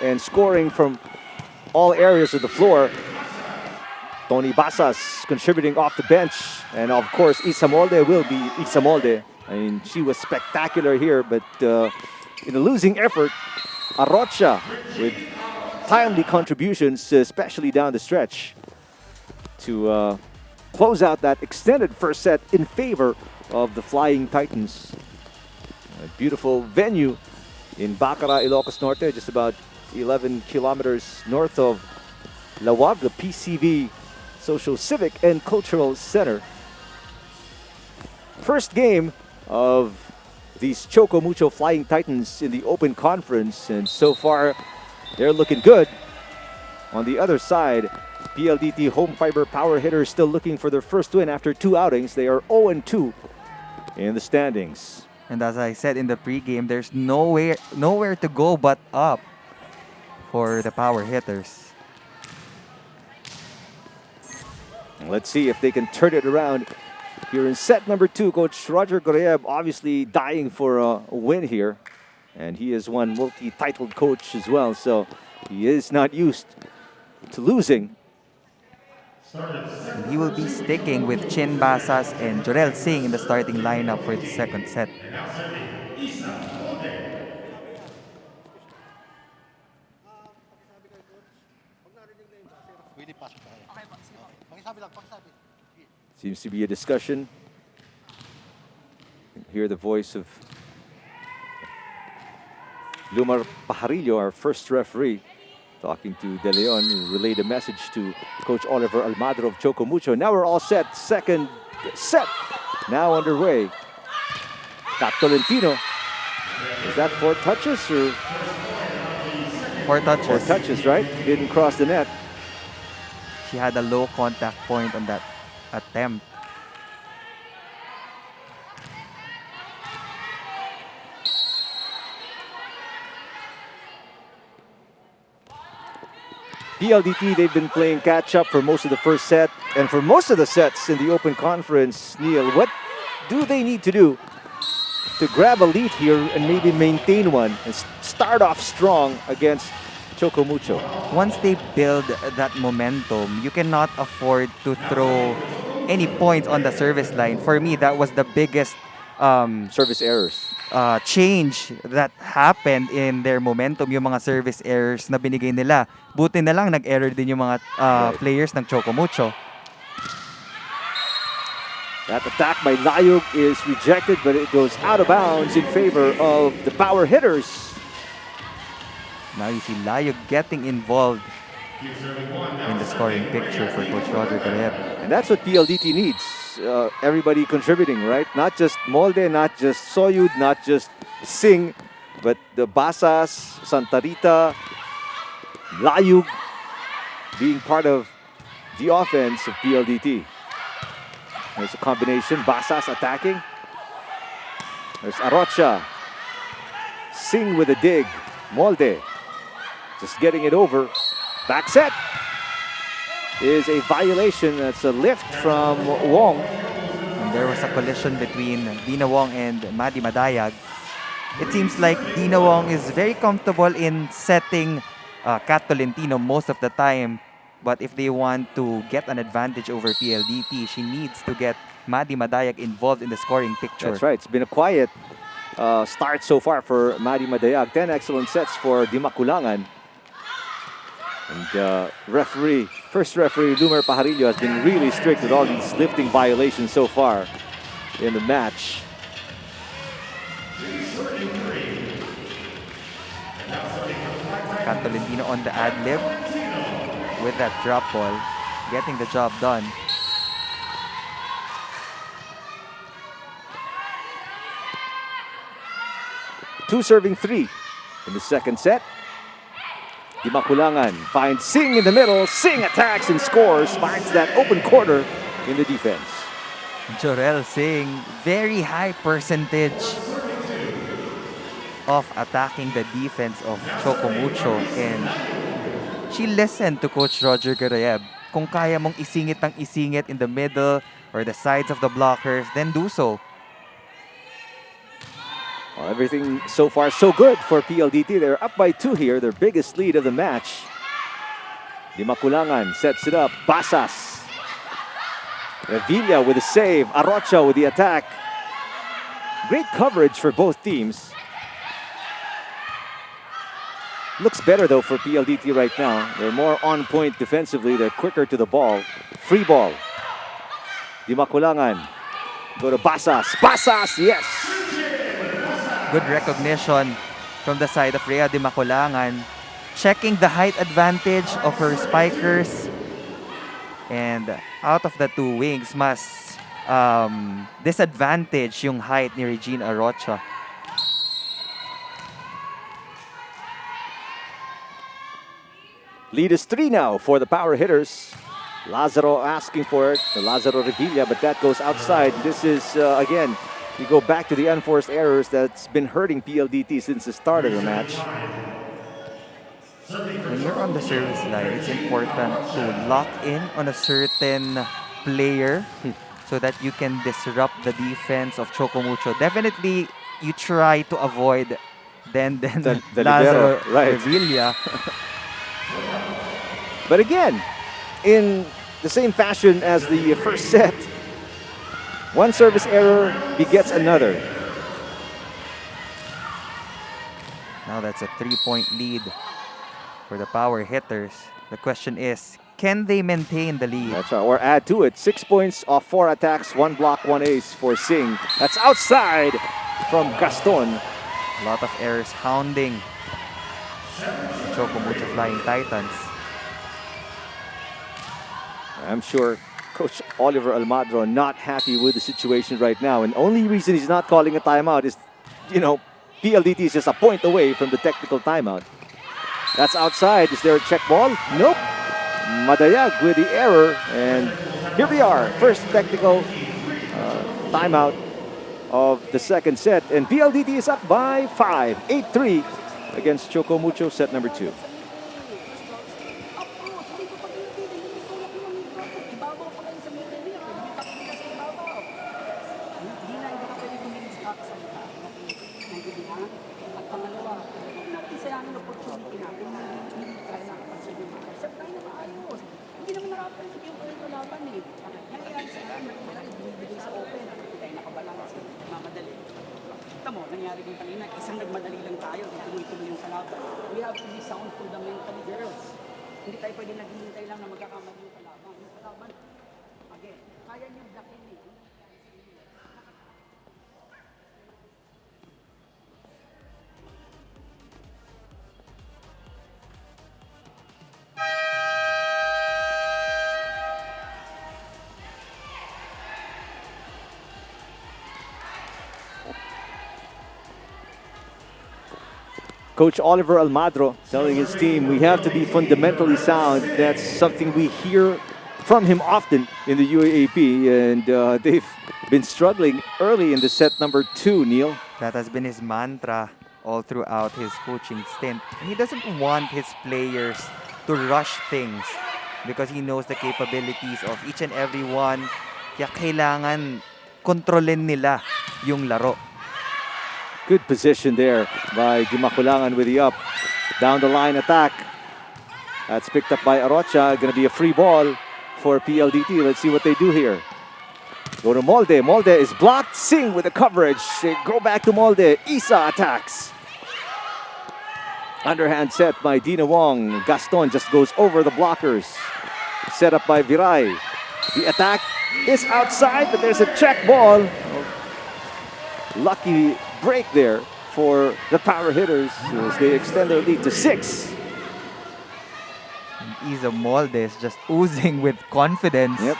and scoring from all areas of the floor. Tony Basas contributing off the bench. And of course, Isa Molde will be Isa Molde. I mean, she was spectacular here, but in a losing effort, Arrocha with timely contributions, especially down the stretch, to close out that extended first set in favor of the Flying Titans. A beautiful venue in Bacara, Ilocos Norte, just about 11 kilometers north of Lawag, the PCV Social Civic and Cultural Center. First game of these Choco Mucho Flying Titans in the Open Conference, and so far they're looking good. On the other side, PLDT Home Fiber Power Hitters still looking for their first win after 2 outings. They are 0-2 in the standings. And as I said in the pregame, there's nowhere to go but up for the power hitters. Let's see if they can turn it around here in set number 2. Coach Roger Goreb obviously dying for a win here. And he is one multi-titled coach as well, so he is not used to losing. And he will be sticking with Chin Basas and Jorel Singh in the starting lineup for the second set. Seems to be a discussion. Hear the voice of Lumar Pajarillo, our first referee, talking to De Leon, who relayed a message to Coach Oliver Almadro of Choco Mucho. Now we're all set. Second set now underway. Kat Tolentino. Is that 4 touches or? 4 touches. 4 touches, right? Didn't cross the net. She had a low contact point on that attempt. PLDT, they've been playing catch-up for most of the first set. And for most of the sets in the Open Conference, Neil, what do they need to do to grab a lead here and maybe maintain one and start off strong against Choco Mucho? Once they build that momentum, you cannot afford to throw any points on the service line. For me, that was the biggest Service errors. change that happened in their momentum, yung mga service errors na binigay nila. Buti na lang nag-error din yung mga players ng Choco Mucho. That attack by Layug is rejected, but it goes out of bounds in favor of the power hitters. Now you see Layug getting involved in the scoring picture for Coach Roger Gareb. And that's what PLDT needs. Everybody contributing, right? Not just Molde, not just Soyud, not just Singh, but the Basas, Santa Rita, Layug being part of the offense of PLDT. There's a combination. Basas attacking. There's Arrocha. Singh with a dig. Molde just getting it over. Back set is a violation. That's a lift from Wong. And there was a collision between Dina Wong and Maddie Madayag. It seems like Dina Wong is very comfortable in setting Kat Tolentino most of the time. But if they want to get an advantage over PLDT, she needs to get Maddie Madayag involved in the scoring picture. That's right. It's been a quiet start so far for Maddie Madayag. 10 excellent sets for Dimakulangan. And first referee Lumar Pajarillo has been really strict with all these lifting violations so far in the match. Cantolentino on the ad-lib with that drop ball, getting the job done. Two serving three in the second set. Dimakulangan finds Singh in the middle. Singh attacks and scores, finds that open corner in the defense. Jorel Singh, very high percentage of attacking the defense of Choco Mucho, and she listened to Coach Roger Garayeb. Kung kaya mong isingit ng isingit in the middle or the sides of the blockers, then do so. Well, everything so far so good for PLDT. They're up by 2 here, their biggest lead of the match. Dimakulangan sets it up. Basas. Revilla with a save. Arocha with the attack. Great coverage for both teams. Looks better though for PLDT right now. They're more on point defensively. They're quicker to the ball. Free ball. Dimakulangan. Go to Basas. Basas, yes! Good recognition from the side of Rhea Dimakulangan. Checking the height advantage of her spikers. And out of the two wings, mas disadvantage yung height ni Regine Arocha. Lead is 3 now for the power hitters. Lazaro asking for it. Lazaro Revilla, but that goes outside. This is, again, you go back to the unforced errors that's been hurting PLDT since the start of the match. When you're on the service line, it's important to lock in on a certain player so that you can disrupt the defense of Choco Mucho. Definitely, you try to avoid the Lazaro libero, right. Revilla. But again, in the same fashion as the first set, one service error begets another. Now that's a 3-point lead for the power hitters. The question is, can they maintain the lead? That's right, or add to it. 6 points off 4 attacks, 1 block, 1 ace for Singh. That's outside from Gaston. A lot of errors hounding Choco Mucho Flying Titans. I'm sure Coach Oliver Almadro not happy with the situation right now. And only reason he's not calling a timeout is, PLDT is just a point away from the technical timeout. That's outside. Is there a check ball? Nope. Madayag with the error. And here we are. First technical timeout of the second set. And PLDT is up by 5. 8-3 against Choco Mucho, set number 2. We have to be sound fundamentally, girls. Hindi tayo pwede naghihintay lang na magkakamali yung kalaban. Yung kalaban, again, kaya niyong dakin eh. Coach Oliver Almadro telling his team, we have to be fundamentally sound. That's something we hear from him often in the UAAP, and they've been struggling early in the set number 2, Neil. That has been his mantra all throughout his coaching stint. And he doesn't want his players to rush things because he knows the capabilities of each and every one. Kaya kailangan kontrolin nila yung laro. Good position there by Dimakulangan with the up. Down the line attack. That's picked up by Arocha. Going to be a free ball for PLDT. Let's see what they do here. Go to Molde. Molde is blocked. Singh with the coverage. They go back to Molde. Isa attacks. Underhand set by Dina Wong. Gaston just goes over the blockers. Set up by Viray. The attack is outside, but there's a check ball. Lucky break there for the power hitters as they extend their lead to 6. Isa Molde is just oozing with confidence. Yep.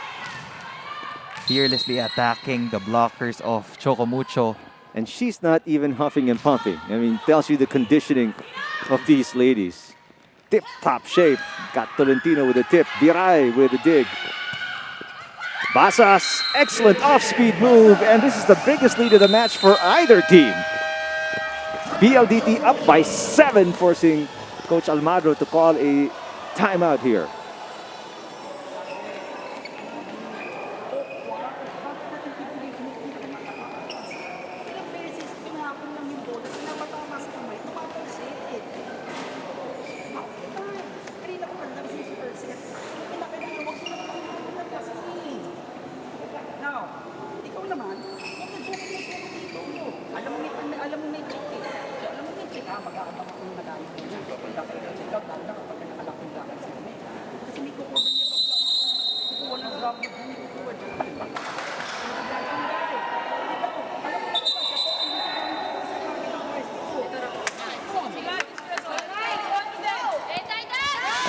Fearlessly attacking the blockers of Choco Mucho. And she's not even huffing and puffing. I mean, tells you the conditioning of these ladies. Tip-top shape. Got Tolentino with a tip. Biray with a dig. Basas, excellent off-speed move. And this is the biggest lead of the match for either team. PLDT up by 7, forcing Coach Almagro to call a timeout here. Ilang beses pinahapon lang yung bola, pinapatama sa kamay, tumatalsik eh. Kanina ko pag nabis sa first set, kailangan huwag mo naman kasi. Now, ikaw naman, huwag na focus mo dito. Alam mo may trick eh. So, alam mo may trick magkakabak ako ng madami ko niya. Pagka kayo check out, lalo na kapag nakalakong lakad sa kamay. Kasi may kukuha niya yung block. Kukuha ng block mo, hindi kukuha dyan.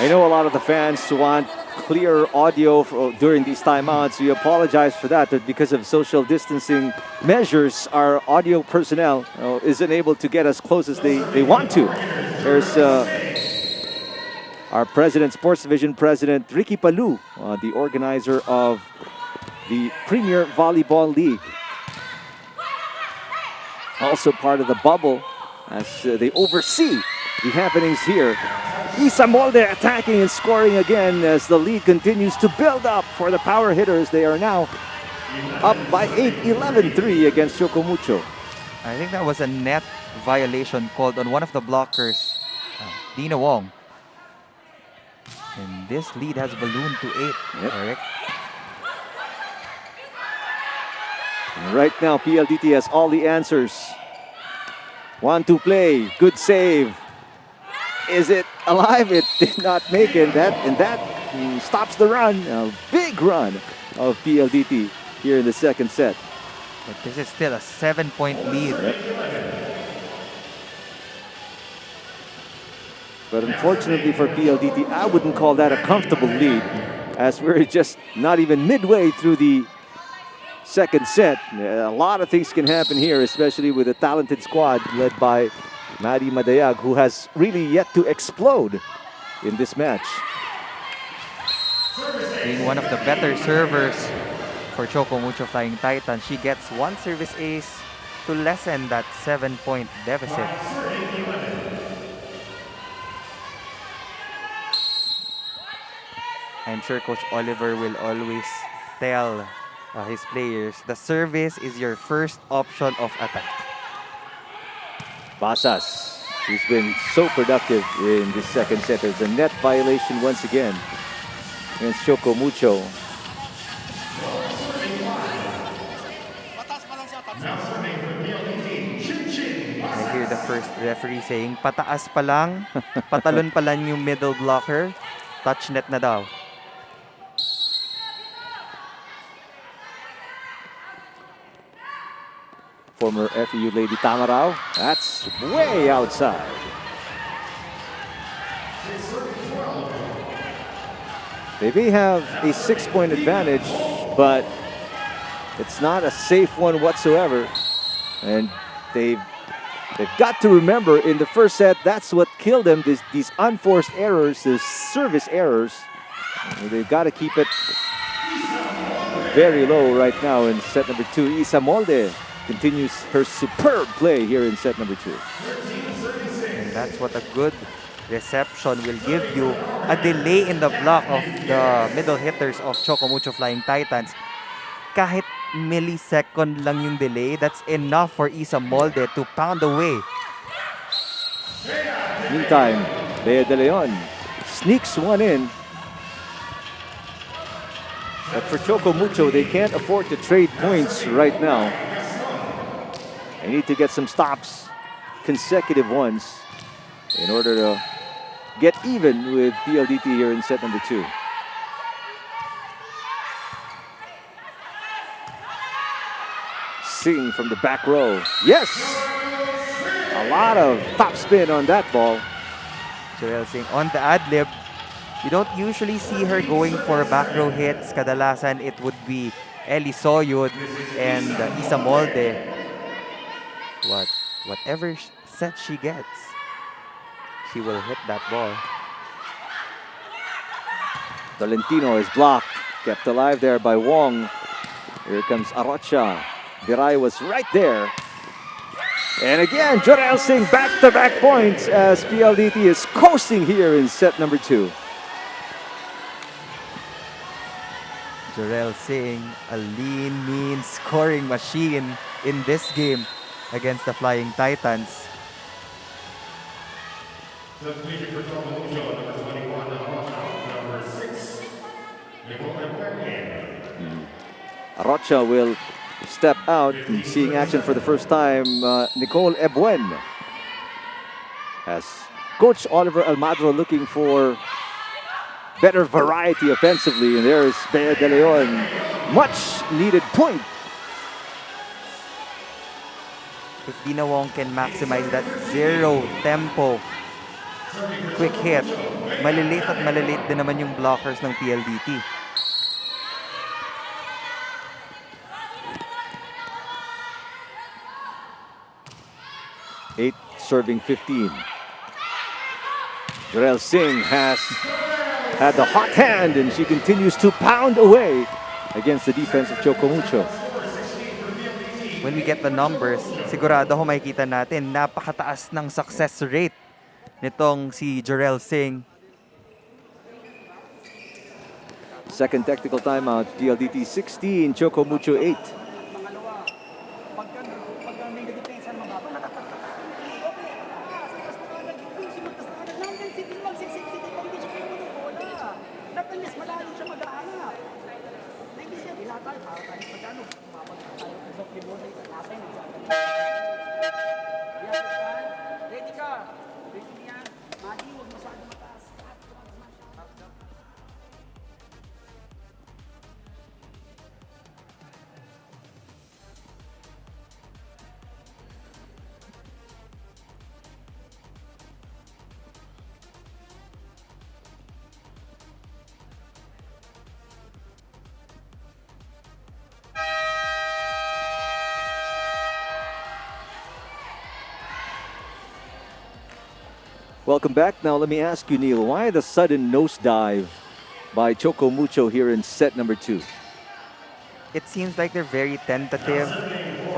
I know a lot of the fans want clear audio during these timeouts. We apologize for that, but because of social distancing measures, our audio personnel isn't able to get as close as they want to. There's our president, Sports Division President Ricky Palu, the organizer of the Premier Volleyball League. Also part of the bubble as they oversee the happenings here. Isa Molde attacking and scoring again as the lead continues to build up for the power hitters. They are now up by 8, 11-3 against Choco Mucho. I think that was a net violation called on one of the blockers, Dina Wong. And this lead has ballooned to 8, Eric. And right now, PLDT has all the answers. 1-2 play, good save. Is it alive? It did not make it. And that stops the run. A big run of PLDT here in the second set. But this is still a 7-point lead. But unfortunately for PLDT, I wouldn't call that a comfortable lead, as we're just not even midway through the second set. A lot of things can happen here, especially with a talented squad led by Maddie Madayag, who has really yet to explode in this match. Being one of the better servers for Choco Mucho Flying Titan, she gets one service ace to lessen that 7-point deficit. I'm sure Coach Oliver will always tell his players, the service is your first option of attack. Basas, he's been so productive in this second set. There's a net violation once again against Choco Mucho. I hear the first referee saying, pataas pa lang, patalon pa lang yung middle blocker, touch net na daw. Former FEU Lady Tamarao, that's way outside. They may have a 6-point advantage, but it's not a safe one whatsoever. And they've got to remember, in the first set, that's what killed them, these unforced errors, these service errors. They've got to keep it very low right now in set number 2. Isa Molde continues her superb play here in set number 2. And that's what a good reception will give you. A delay in the block of the middle hitters of Choco Mucho Flying Titans. Kahit millisecond lang yung delay, that's enough for Isa Molde to pound away. Meantime, Bea De Leon sneaks one in. But for Choco Mucho, they can't afford to trade points right now. They need to get some stops, consecutive ones, in order to get even with PLDT here in set number 2. Sing from the back row. Yes! A lot of top spin on that ball. Jorel Singh on the ad-lib. You don't usually see her going for back row hits. Kadalasan, it would be Eli Soyud and Isa Molde. Whatever set she gets, she will hit that ball. Tolentino is blocked, kept alive there by Wong. Here comes Arocha. Viray was right there. And again, Jorel Singh back-to-back points as PLDT is coasting here in set number 2. Jorel Singh, a lean, mean scoring machine in this game against the Flying Titans. Substitution for Choco Mucho, number 21, number 6, Nicole Ebuen. Arocha will step out, and seeing action for the first time. Nicole Ebuen as Coach Oliver Almadro looking for better variety offensively, and there's Bea De Leon. Much needed point. If Dina Wong can maximize that zero tempo quick hit, maliliit at maliliit din naman yung blockers ng PLDT. Eight serving 15. Jorel Singh has had the hot hand, and she continues to pound away against the defense of Choco Mucho. When we get the numbers, sigurado ho makikita natin napakataas ng success rate nitong si Jorel Singh. Second technical timeout, PLDT 16, Choco Mucho 8. Pangalawa, pagka may nag-depensa na mababa, natatakot. Okay, taas na agad. Yung simantas na agad. Nandun, sitin lang, siksik, pag hindi siya pumunod bola. Napalis, malayo siya mag-aanap. Hindi siya, wala tayo, para tayo pagkano. Mapagka tayo, kung yung bola, natin, ready ka. Ready yan. Madi, huwag masyado mataas. Welcome back. Now let me ask you, Neil, why the sudden nosedive by Choco Mucho here in set number 2? It seems like they're very tentative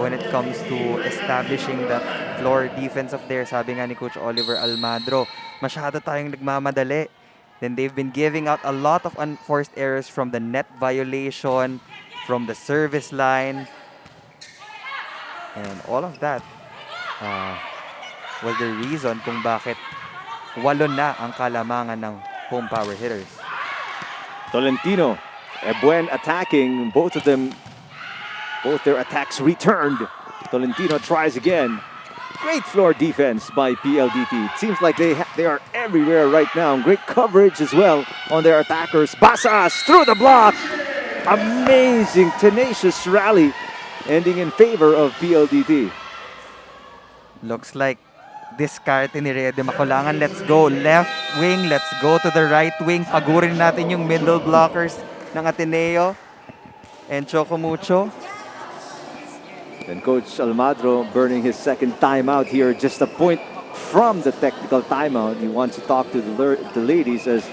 when it comes to establishing the floor defense of theirs. Sabi nga ni Coach Oliver Almadro, masyado tayong nagmamadali. Then they've been giving out a lot of unforced errors from the net violation, from the service line. And all of that was the reason kung bakit 8 na ang kalamangan ng home power hitters. Tolentino, Ebuen attacking, both their attacks returned. Tolentino tries again. Great floor defense by PLDT. It seems like they are everywhere right now. Great coverage as well on their attackers. Basas through the block. Amazing, tenacious rally ending in favor of PLDT. Looks like diskarte ni Rhea de Macolangan. Let's go left wing. Let's go to the right wing. Pagurin natin yung middle blockers ng Ateneo and Choco Mucho. And Coach Almadro burning his second timeout here, just a point from the technical timeout. He wants to talk to the ladies as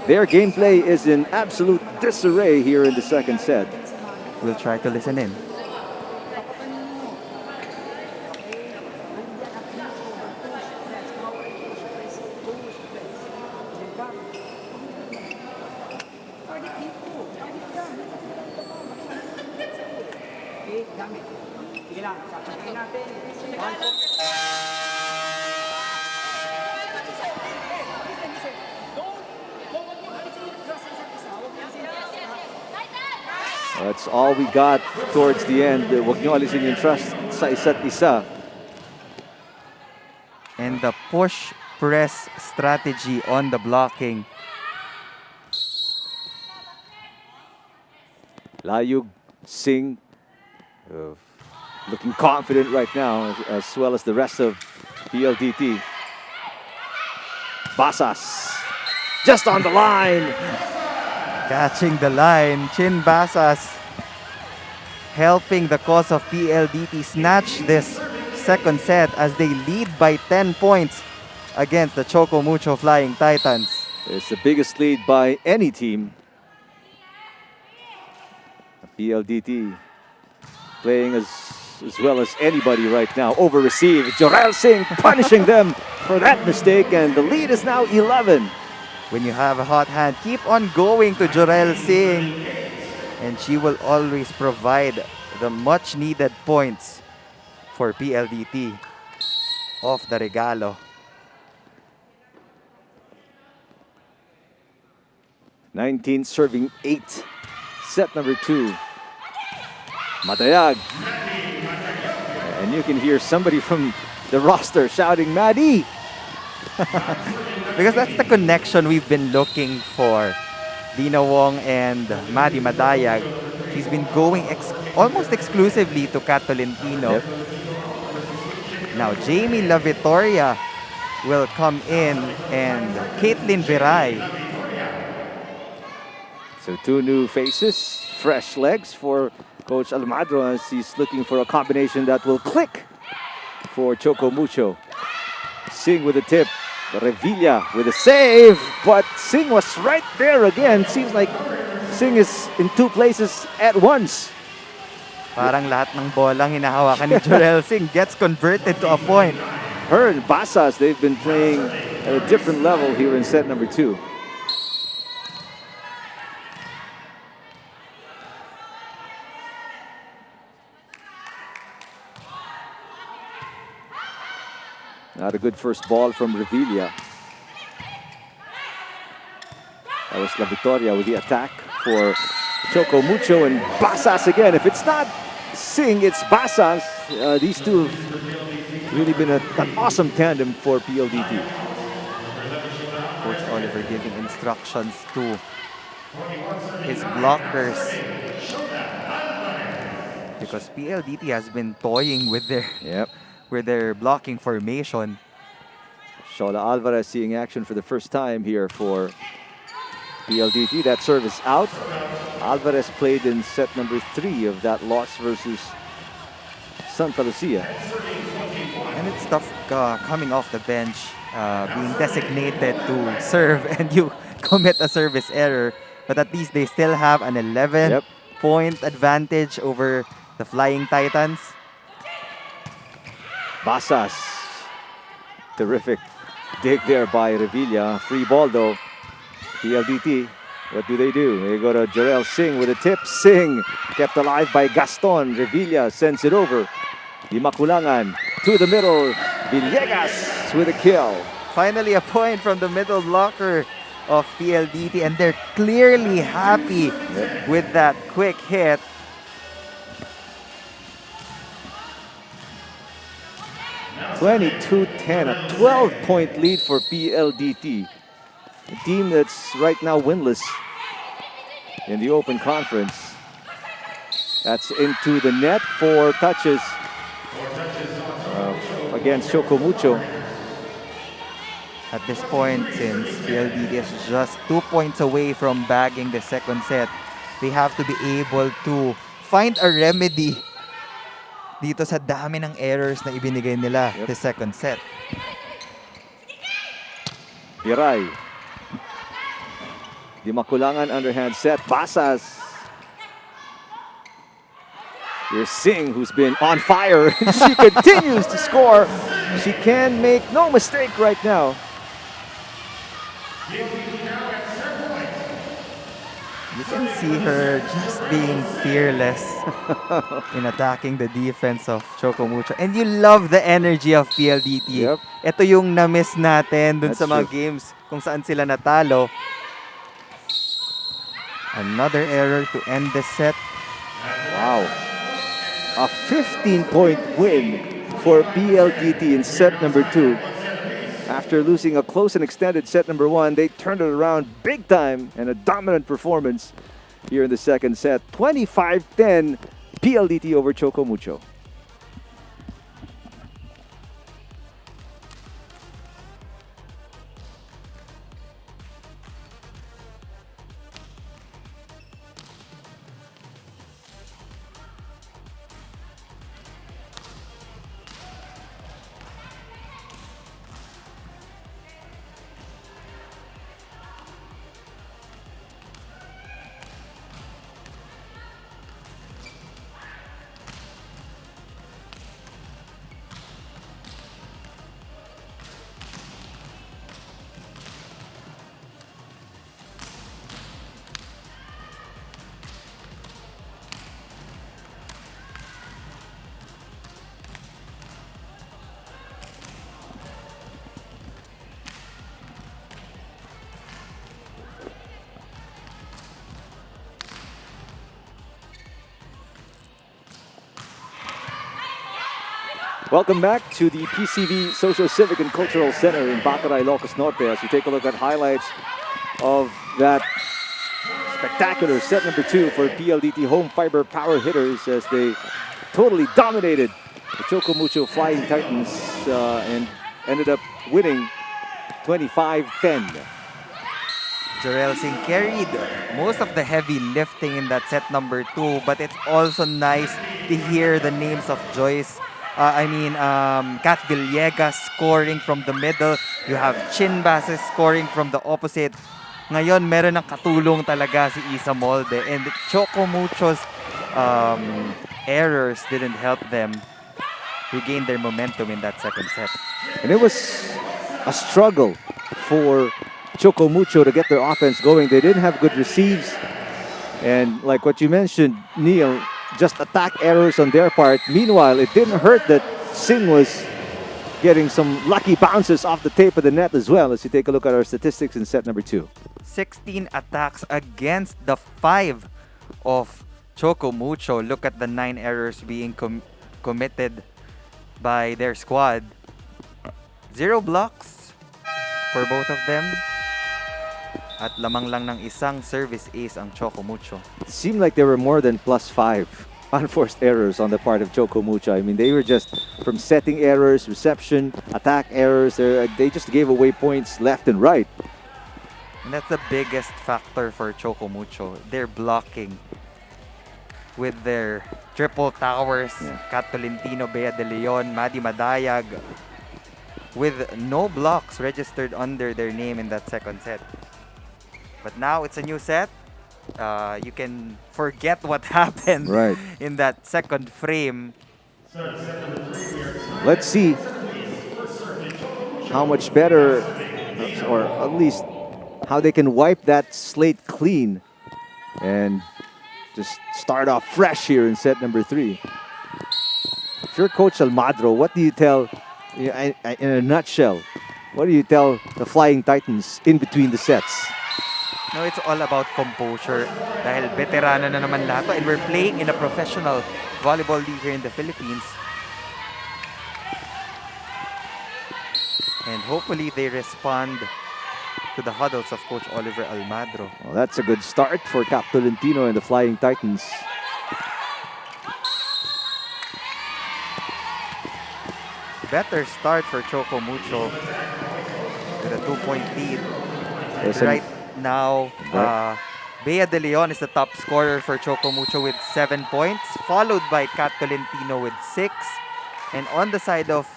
their gameplay is in absolute disarray here in the second set. We'll try to listen in. That's all we got towards the end. Huwag niyo alisin yung trust sa isa't isa. And the push press strategy on the blocking. Layug, Singh, looking confident right now, as well as the rest of PLDT. Basas, just on the line. Catching the line, Chin Basas helping the cause of PLDT snatch this second set as they lead by 10 points against the Choco Mucho Flying Titans. It's the biggest lead by any team. PLDT playing as well as anybody right now. Over receive, Jorel Singh punishing them for that mistake, and the lead is now 11. When you have a hot hand, keep on going to Jorel Singh, and she will always provide the much needed points for PLDT off the regalo. 19 serving 8. Set number 2. Matayag. And you can hear somebody from the roster shouting, Maddie! Because that's the connection we've been looking for. Dina Wong and Maddie Madayag. She's been going almost exclusively to Kat Tolentino. Yep. Now, Jamie La Vittoria will come in, and Caitlin Viray. So 2 new faces, fresh legs for Coach Almadro as he's looking for a combination that will click for Choco Mucho. Singh with a tip, Revilla with a save, but Singh was right there again. Seems like Singh is in 2 places at once. Parang lahat ng bolang hinahawakan ni Jorel Singh gets converted to a point. Her and Basas, they've been playing at a different level here in set number 2. Not a good first ball from Revilla. That was La Victoria with the attack for Choco Mucho, and Basas again. If it's not Singh, it's Basas. These two have really been an awesome tandem for PLDT. Coach Oliver giving instructions to his blockers, because PLDT has been toying with their blocking formation. Shola Alvarez seeing action for the first time here for PLDT. That serve is out. Alvarez played in set number 3 of that loss versus Santa Lucia. And it's tough coming off the bench, being designated to serve, and you commit a service error. But at least they still have an 11-point advantage over the Flying Titans. Basas. Terrific dig there by Revilla. Free ball though. PLDT, what do? They go to Jorel Singh with a tip. Singh kept alive by Gaston. Revilla sends it over. Di Makulangan to the middle. Villegas with a kill. Finally a point from the middle blocker of PLDT, and they're clearly happy with that quick hit. (22-10), a 12-point lead for PLDT. A team that's right now winless in the Open Conference. That's into the net for touches against Choco Mucho. At this point, since PLDT is just 2 points away from bagging the second set, they have to be able to find a remedy dito sa dami ng errors na ibinigay nila the second set. Viray. Di Makulangan underhand set. Basas. Here's Singh, who's been on fire. She continues to score. She can make no mistake right now. You can see her just being fearless in attacking the defense of Choco Mucho. And you love the energy of PLDT. Yep. Ito yung na-miss natin dun That's sa mga true. games kung saan sila natalo. Another error to end the set. Wow. A 15-point win for PLDT in set number 2. After losing a close and extended set number 1, they turned it around big time and a dominant performance here in the second set. 25-10 PLDT over Choco Mucho. Welcome back to the PCV Social Civic and Cultural Center in Baccarat, Ilocos Norte as we take a look at highlights of that spectacular set number 2 for PLDT home fiber power hitters as they totally dominated the Choco Mucho Flying Titans and ended up winning 25-10. Jorel Singh carried most of the heavy lifting in that set number 2, but it's also nice to hear the names of Kat Villegas scoring from the middle. You have Chin Bases scoring from the opposite. Ngayon, meron ng katulong talaga si Isa Molde. And Choco Mucho's errors didn't help them regain their momentum in that second set. And it was a struggle for Choco Mucho to get their offense going. They didn't have good receives. And like what you mentioned, Neil, just attack errors on their part. Meanwhile, it didn't hurt that Singh was getting some lucky bounces off the tape of the net as well as you take a look at our statistics in set number 2. 16 attacks against the 5 of Choco Mucho. Look at the 9 errors being committed by their squad. 0 blocks for both of them. At lamang lang ng isang service ace ang Choco Mucho. It seemed like there were more than +5 unforced errors on the part of Choco Mucho. I mean, they were just from setting errors, reception, attack errors. They just gave away points left and right. And that's the biggest factor for Choco Mucho. They're blocking with their triple towers. Kat Tolentino, Bea de Leon, Maddie Madayag, with no blocks registered under their name in that second set. But now it's a new set. You can forget what happened in that second frame. Let's see how much better, or at least how they can wipe that slate clean and just start off fresh here in set number 3. If you're Coach Almadro, what do you tell, in a nutshell, what do you tell the Flying Titans in between the sets? No, it's all about composure. Dahil veterano na naman lahat. And we're playing in a professional volleyball league here in the Philippines. And hopefully they respond to the huddles of Coach Oliver Almadro. Well, that's a good start for Kat Tolentino and the Flying Titans. Better start for Choco Mucho with a 2-point lead. Right now, Bea de Leon is the top scorer for Choco Mucho with 7 points, followed by Kat Tolentino with 6. And on the side of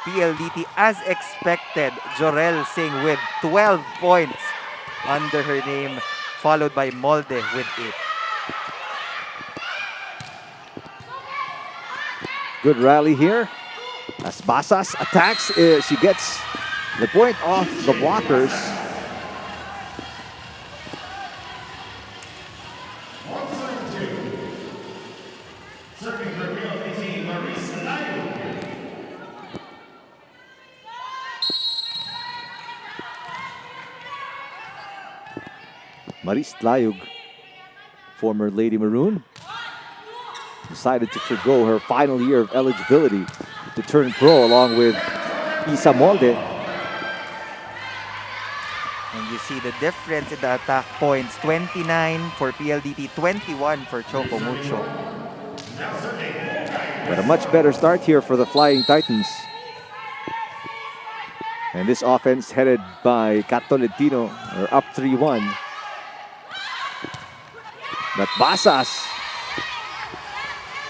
PLDT, as expected, Jorel Singh with 12 points under her name, followed by Molde with 8. Good rally here. As Basas attacks, she gets the point off the blockers. Maris Tlayug, former Lady Maroon, decided to forgo her final year of eligibility to turn pro along with Isa Molde. And you see the difference in the attack points. 29 for PLDT, 21 for Choco Mucho. But a much better start here for the Flying Titans. And this offense headed by Kat Tolentino are up 3-1. But Basas.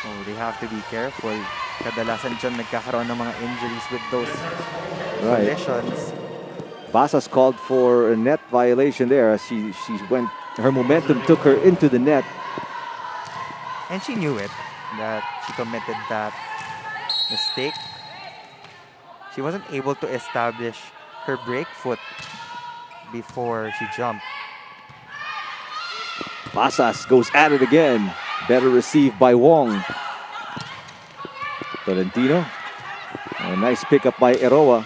Oh, they have to be careful. Kadalasan dyan nagkakaroon ng mga injuries with those collisions. Basas called for a net violation there as she went, her momentum took her into the net. And she knew it, that she committed that mistake. She wasn't able to establish her break foot before she jumped. Basas goes at it again. Better received by Wong. Tolentino. A nice pickup by Eroa.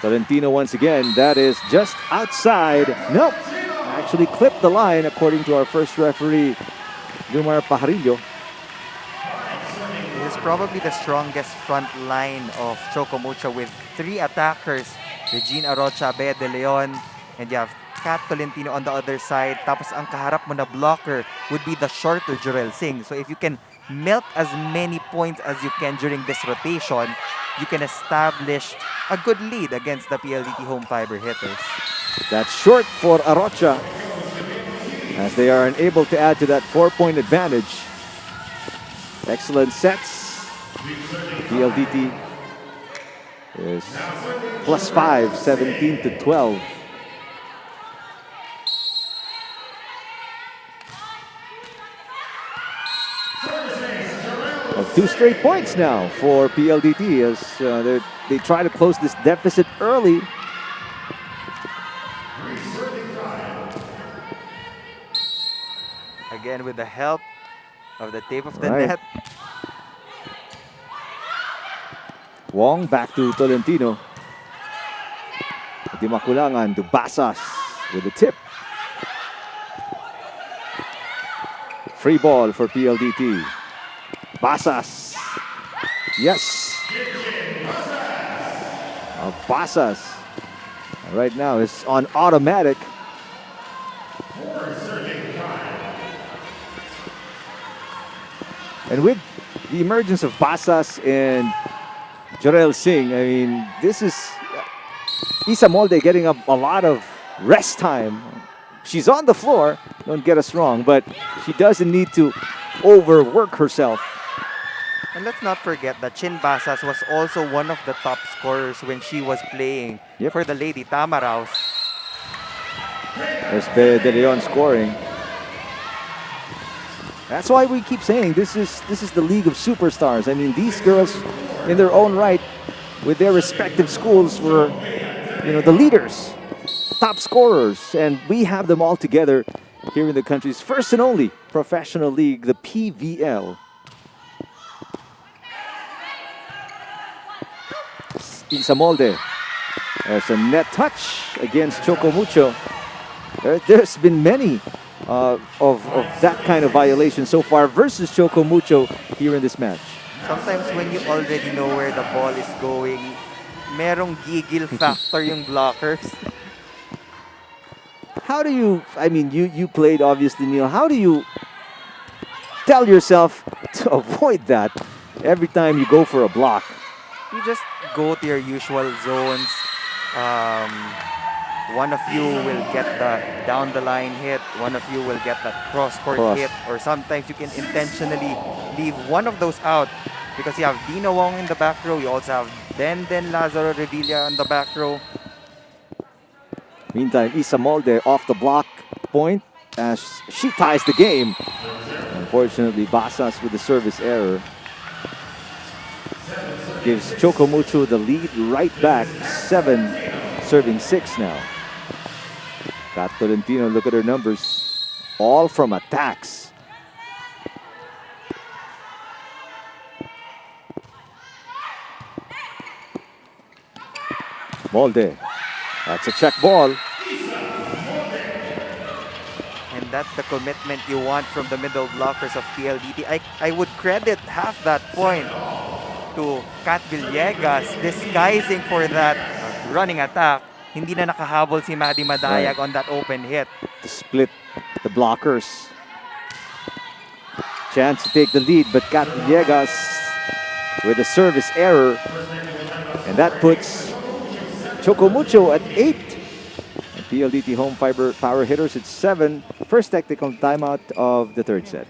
Tolentino once again. That is just outside. Nope. Actually clipped the line according to our first referee, Lumar Pajarillo. probably the strongest front line of Choco Mucho with 3 attackers. Regine Arocha, Bea De Leon, and you have Kat Tolentino on the other side. Tapos ang kaharap mo na blocker would be the shorter Jorel Singh. So if you can milk as many points as you can during this rotation, you can establish a good lead against the PLDT home fiber hitters. That's short for Arocha, as they are unable to add to that 4-point advantage. Excellent sets. PLDT is +5, 17-12. Well, 2 straight points now for PLDT as they try to close this deficit early. Again, with the help of the tape of the Right. net. Wong back to Tolentino. Di makulangan to Basas with the tip. Free ball for PLDT. Basas. Yes. Basas right now is on automatic. And with the emergence of Basas and Jorel Singh, I mean, this is Isa Molde getting a lot of rest time. She's on the floor, don't get us wrong, but she doesn't need to overwork herself. And let's not forget that Chin Basas was also one of the top scorers when she was playing for the Lady Tamaraws. There's Bea De Leon scoring. That's why we keep saying this is the league of superstars. I mean, these girls, in their own right, with their respective schools, were, the leaders, top scorers, and we have them all together here in the country's first and only professional league, the PVL. Isa Molde. There's a net touch against Choco Mucho. There's been many of that kind of violation so far versus Choco Mucho here in this match. Sometimes when you already know where the ball is going, merong gigil factor yung blockers. How do you, you played obviously, Neil. How do you tell yourself to avoid that every time you go for a block? You just go to your usual zones. One of you will get the down the line hit, one of you will get that cross court hit, or sometimes you can intentionally leave one of those out because you have Dina Wong in the back row, you also have Den Lazaro Revilla in the back row. Meantime, Isa Molde off the block point as she ties the game. Unfortunately, Basas with the service error gives Choco Mucho the lead right back, 7 serving 6 now. Kat Tolentino, look at her numbers, all from attacks. Molde, that's a check ball. And that's the commitment you want from the middle blockers of PLDT. I would credit half that point to Kat Villegas disguising for that running attack. Hindi na nakahabol si Maddie Madayag on that open hit. To split the blockers. Chance to take the lead, but Kat Villegas with a service error. And that puts Choco Mucho at 8. And PLDT home fiber power hitters at 7. First technical timeout of the third set.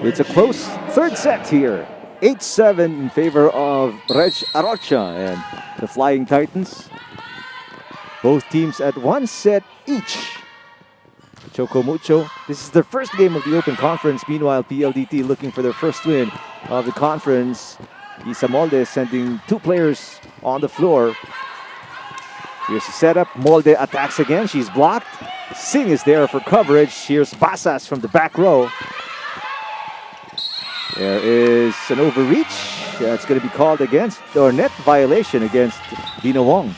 It's a close third set here. 8-7 in favor of Reg Arocha and the Flying Titans. Both teams at one set each. Choco Mucho, this is their first game of the Open Conference. Meanwhile, PLDT looking for their first win of the conference. Isa Molde sending two players on the floor. Here's the setup. Molde attacks again. She's blocked. Singh is there for coverage. Here's Basas from the back row. There is an overreach. That's going to be called against, or net violation against Dino Wong.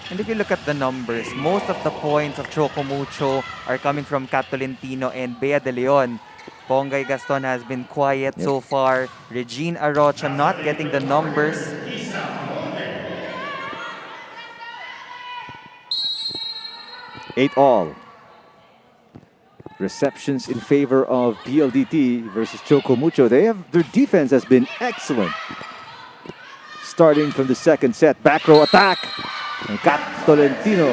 And if you look at the numbers, most of the points of Choco Mucho are coming from Kat Tolentino and Bea de Leon. Pongay Gaston has been quiet so far. Regine Arocha not getting the numbers. 8-all. Receptions in favor of PLDT versus Choco Mucho. Their defense has been excellent. Starting from the second set, back row attack. And Kat Tolentino.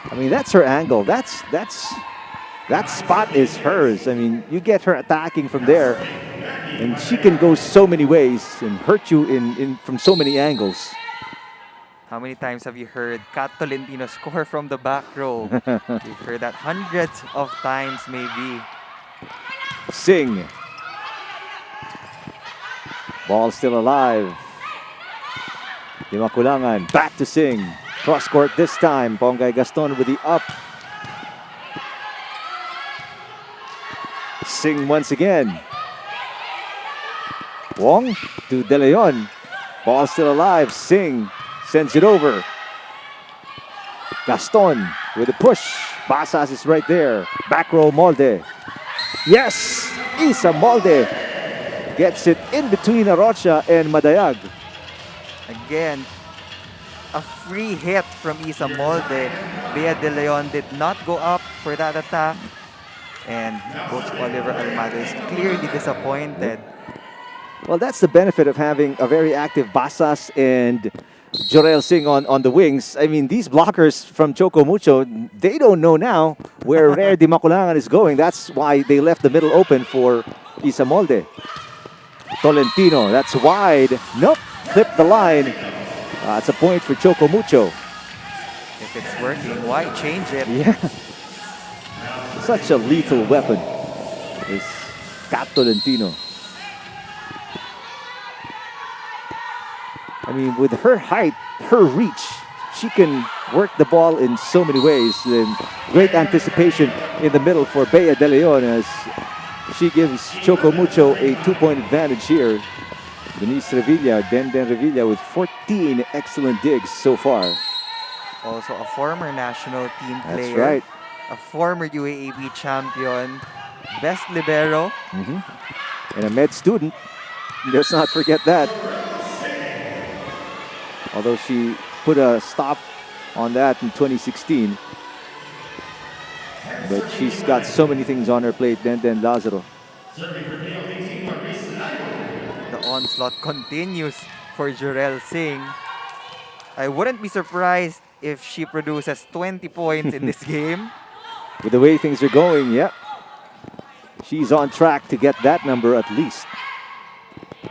I mean, that's her angle. That spot is hers. I mean, you get her attacking from there, and she can go so many ways and hurt you from so many angles. How many times have you heard Kat Tolentino score from the back row? You've heard that hundreds of times maybe. Singh. Ball still alive. Dimakulangan back to Singh. Cross court this time. Pongay Gaston with the up. Singh once again. Wong to De Leon. Ball still alive. Singh sends it over. Gaston with a push. Basas is right there. Back row Molde. Yes! Isa Molde gets it in between Arocha and Madayag. Again, a free hit from Isa Molde. Bea de Leon did not go up for that attack. And Coach Oliver Almada is clearly disappointed. Well, that's the benefit of having a very active Basas and Jorel Singh on the wings. I mean, these blockers from Choco Mucho, they don't know now where Rare Dimakulangan is going. That's why they left the middle open for Isa Molde. Tolentino, that's wide. Nope, clipped the line. It's a point for Choco Mucho. If it's working, why change it? Yeah. Such a lethal weapon is Kat Tolentino. I mean, with her height, her reach, she can work the ball in so many ways. And great anticipation in the middle for Bea de Leon as she gives Choco Mucho a 2-point advantage here. Denise Revilla, Den Revilla with 14 excellent digs so far. Also a former national team player. That's right. A former UAAP champion. Best libero. And a med student. Let's not forget that. Although she put a stop on that in 2016. But she's got so many things on her plate, Den Lazaro. The onslaught continues for Jorel Singh. I wouldn't be surprised if she produces 20 points in this game. With the way things are going, yep. She's on track to get that number at least.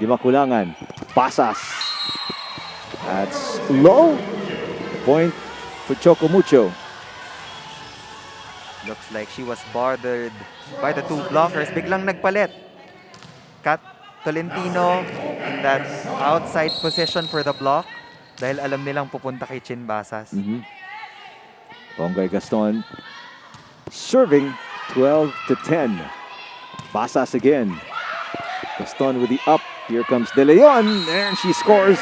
Dimakulangan, Basas. That's low. Point for Choco Mucho. Looks like she was bothered by the two blockers. Biglang nagpalit. Kat Tolentino in that outside position for the block dahil alam nilang pupunta kay Chin Basas. Pongay Gaston serving 12-10. Basas again. Gaston with the up. Here comes De Leon and she scores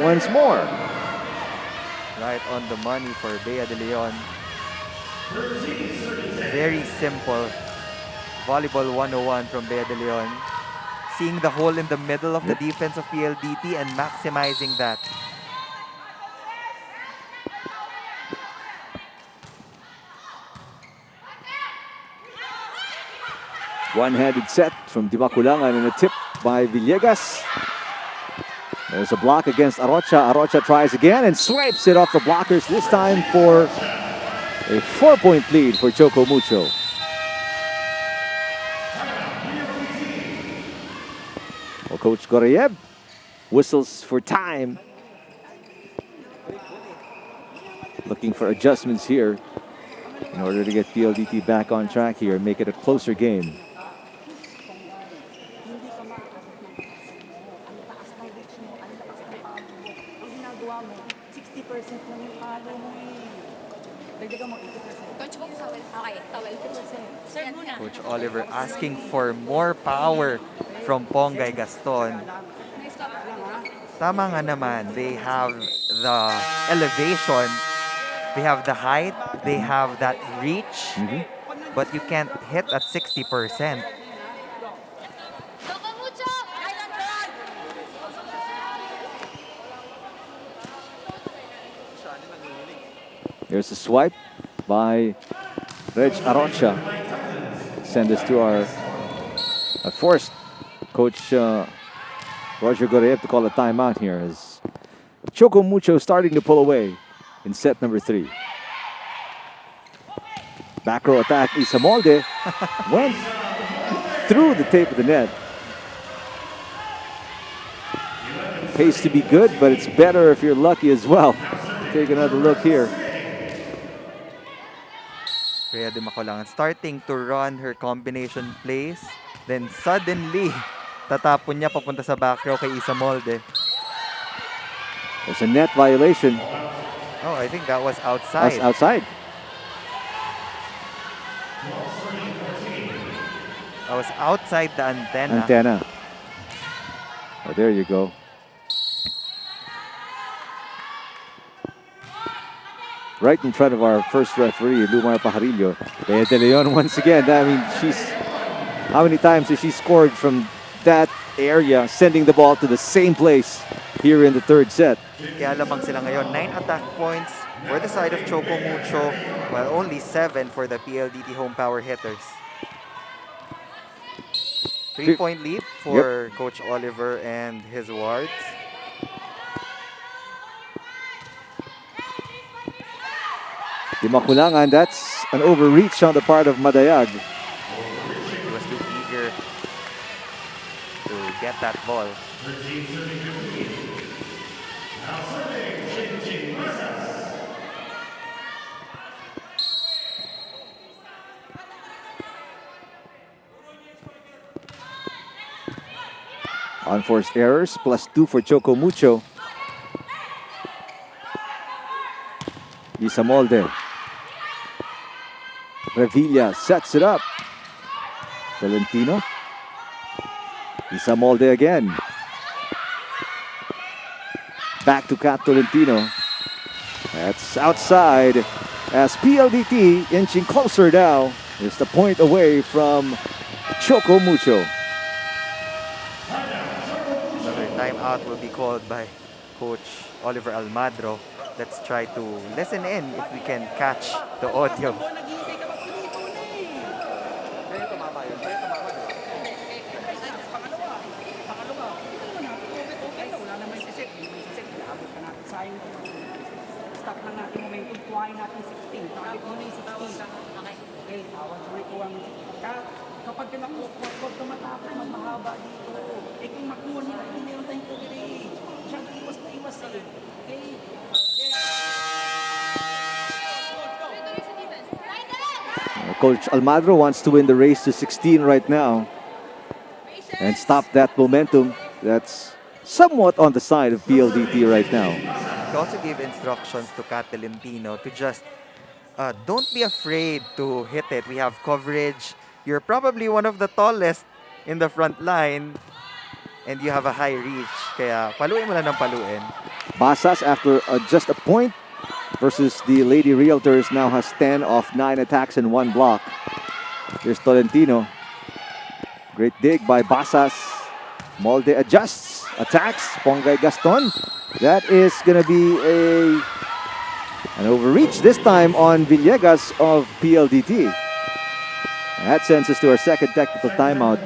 once more. Right on the money for Bea de Leon. Very simple. Volleyball 101 from Bea de Leon. Seeing the hole in the middle of the defense of PLDT and maximizing that. One-handed set from Dimakulangan and a tip by Villegas. There's a block against Arocha. Arocha tries again and swipes it off the blockers, this time for a 4-point lead for Choco Mucho. Well, Coach Gorayev whistles for time. Looking for adjustments here in order to get PLDT back on track here and make it a closer game. Hindi ka makaabot ng passion mo. Ang taas ng reach mo, ang lakas ng palo mo. Ang ginagawa mo, 60% lang yung palo mo eh. Dagdagan mo 80%. Coach Coach, towel. Okay, towel. 50%. Sir, muna. Coach Oliver asking for more power from Ponggay Gaston. Nice cover. Tama nga naman. They have the elevation, they have the height, they have that reach, but you can't hit at 60%. Choco Mucho! Here's a swipe by Reg Arocha. Send this to our forced Coach Roger Gorayev to call a timeout here as Choco Mucho starting to pull away in set number 3. Back row attack, Isamolde went through the tape of the net. Pays to be good, but it's better if you're lucky as well. Take another look here. Rhea de Macolangan starting to run her combination plays. Then suddenly, tatapon niya papunta sa back row kay Isa Molde. There's a net violation. Oh, I think that was outside. That's outside. That was outside the antenna. Antenna. Oh, there you go. Right in front of our first referee, Lumar Pajarillo. Bea De Leon once again. I mean, how many times has she scored from that area, sending the ball to the same place here in the third set? Kaya lamang sila ngayon. 9 attack points for the side of Choco Mucho, while only 7 for the PLDT home power hitters. 3-point lead for Coach Oliver and his wards. Di Maculangan, that's an overreach on the part of Madayag. He was too eager to get that ball. Unforced errors, +2 for Choco Mucho. Isamolde. Revilla sets it up. Valentino. Isamolde again. Back to Cat Tolentino. That's outside as PLDT inching closer now. It's the point away from Choco Mucho. Another timeout will be called by Coach Oliver Almadro. Let's try to listen in if we can catch the audio. Naghihintay ka ba po dito na eh? Kaya tumama yun. Pangalawa, ito naman natin. Okay na. Wala naman isisit. May isisit. Inaabot ka natin. Sayang ito. Stop lang natin momentum. Kuhain natin 16. Target mo na yung 16. Okay, tawag mo na kuha mo. Kapag ka nakuha, huwag ka matapos. Mahaba dito. Eh kung makuha nila, hindi meron tayong coverage. Siyang iwas na iwas eh. Okay? Coach Almadro wants to win the race to 16 right now and stop that momentum that's somewhat on the side of PLDT right now. He also gave instructions to Cat Tolentino to just don't be afraid to hit it. We have coverage. You're probably one of the tallest in the front line and you have a high reach. Kaya paluin mo lang ng paluin. Basas, after just a point versus the Lady Realtors, now has 10 off 9 attacks and 1 block. Here's Tolentino. Great dig by Basas. Molde adjusts, attacks. Ponggay Gaston. That is going to be an overreach this time on Villegas of PLDT. That sends us to our second technical timeout.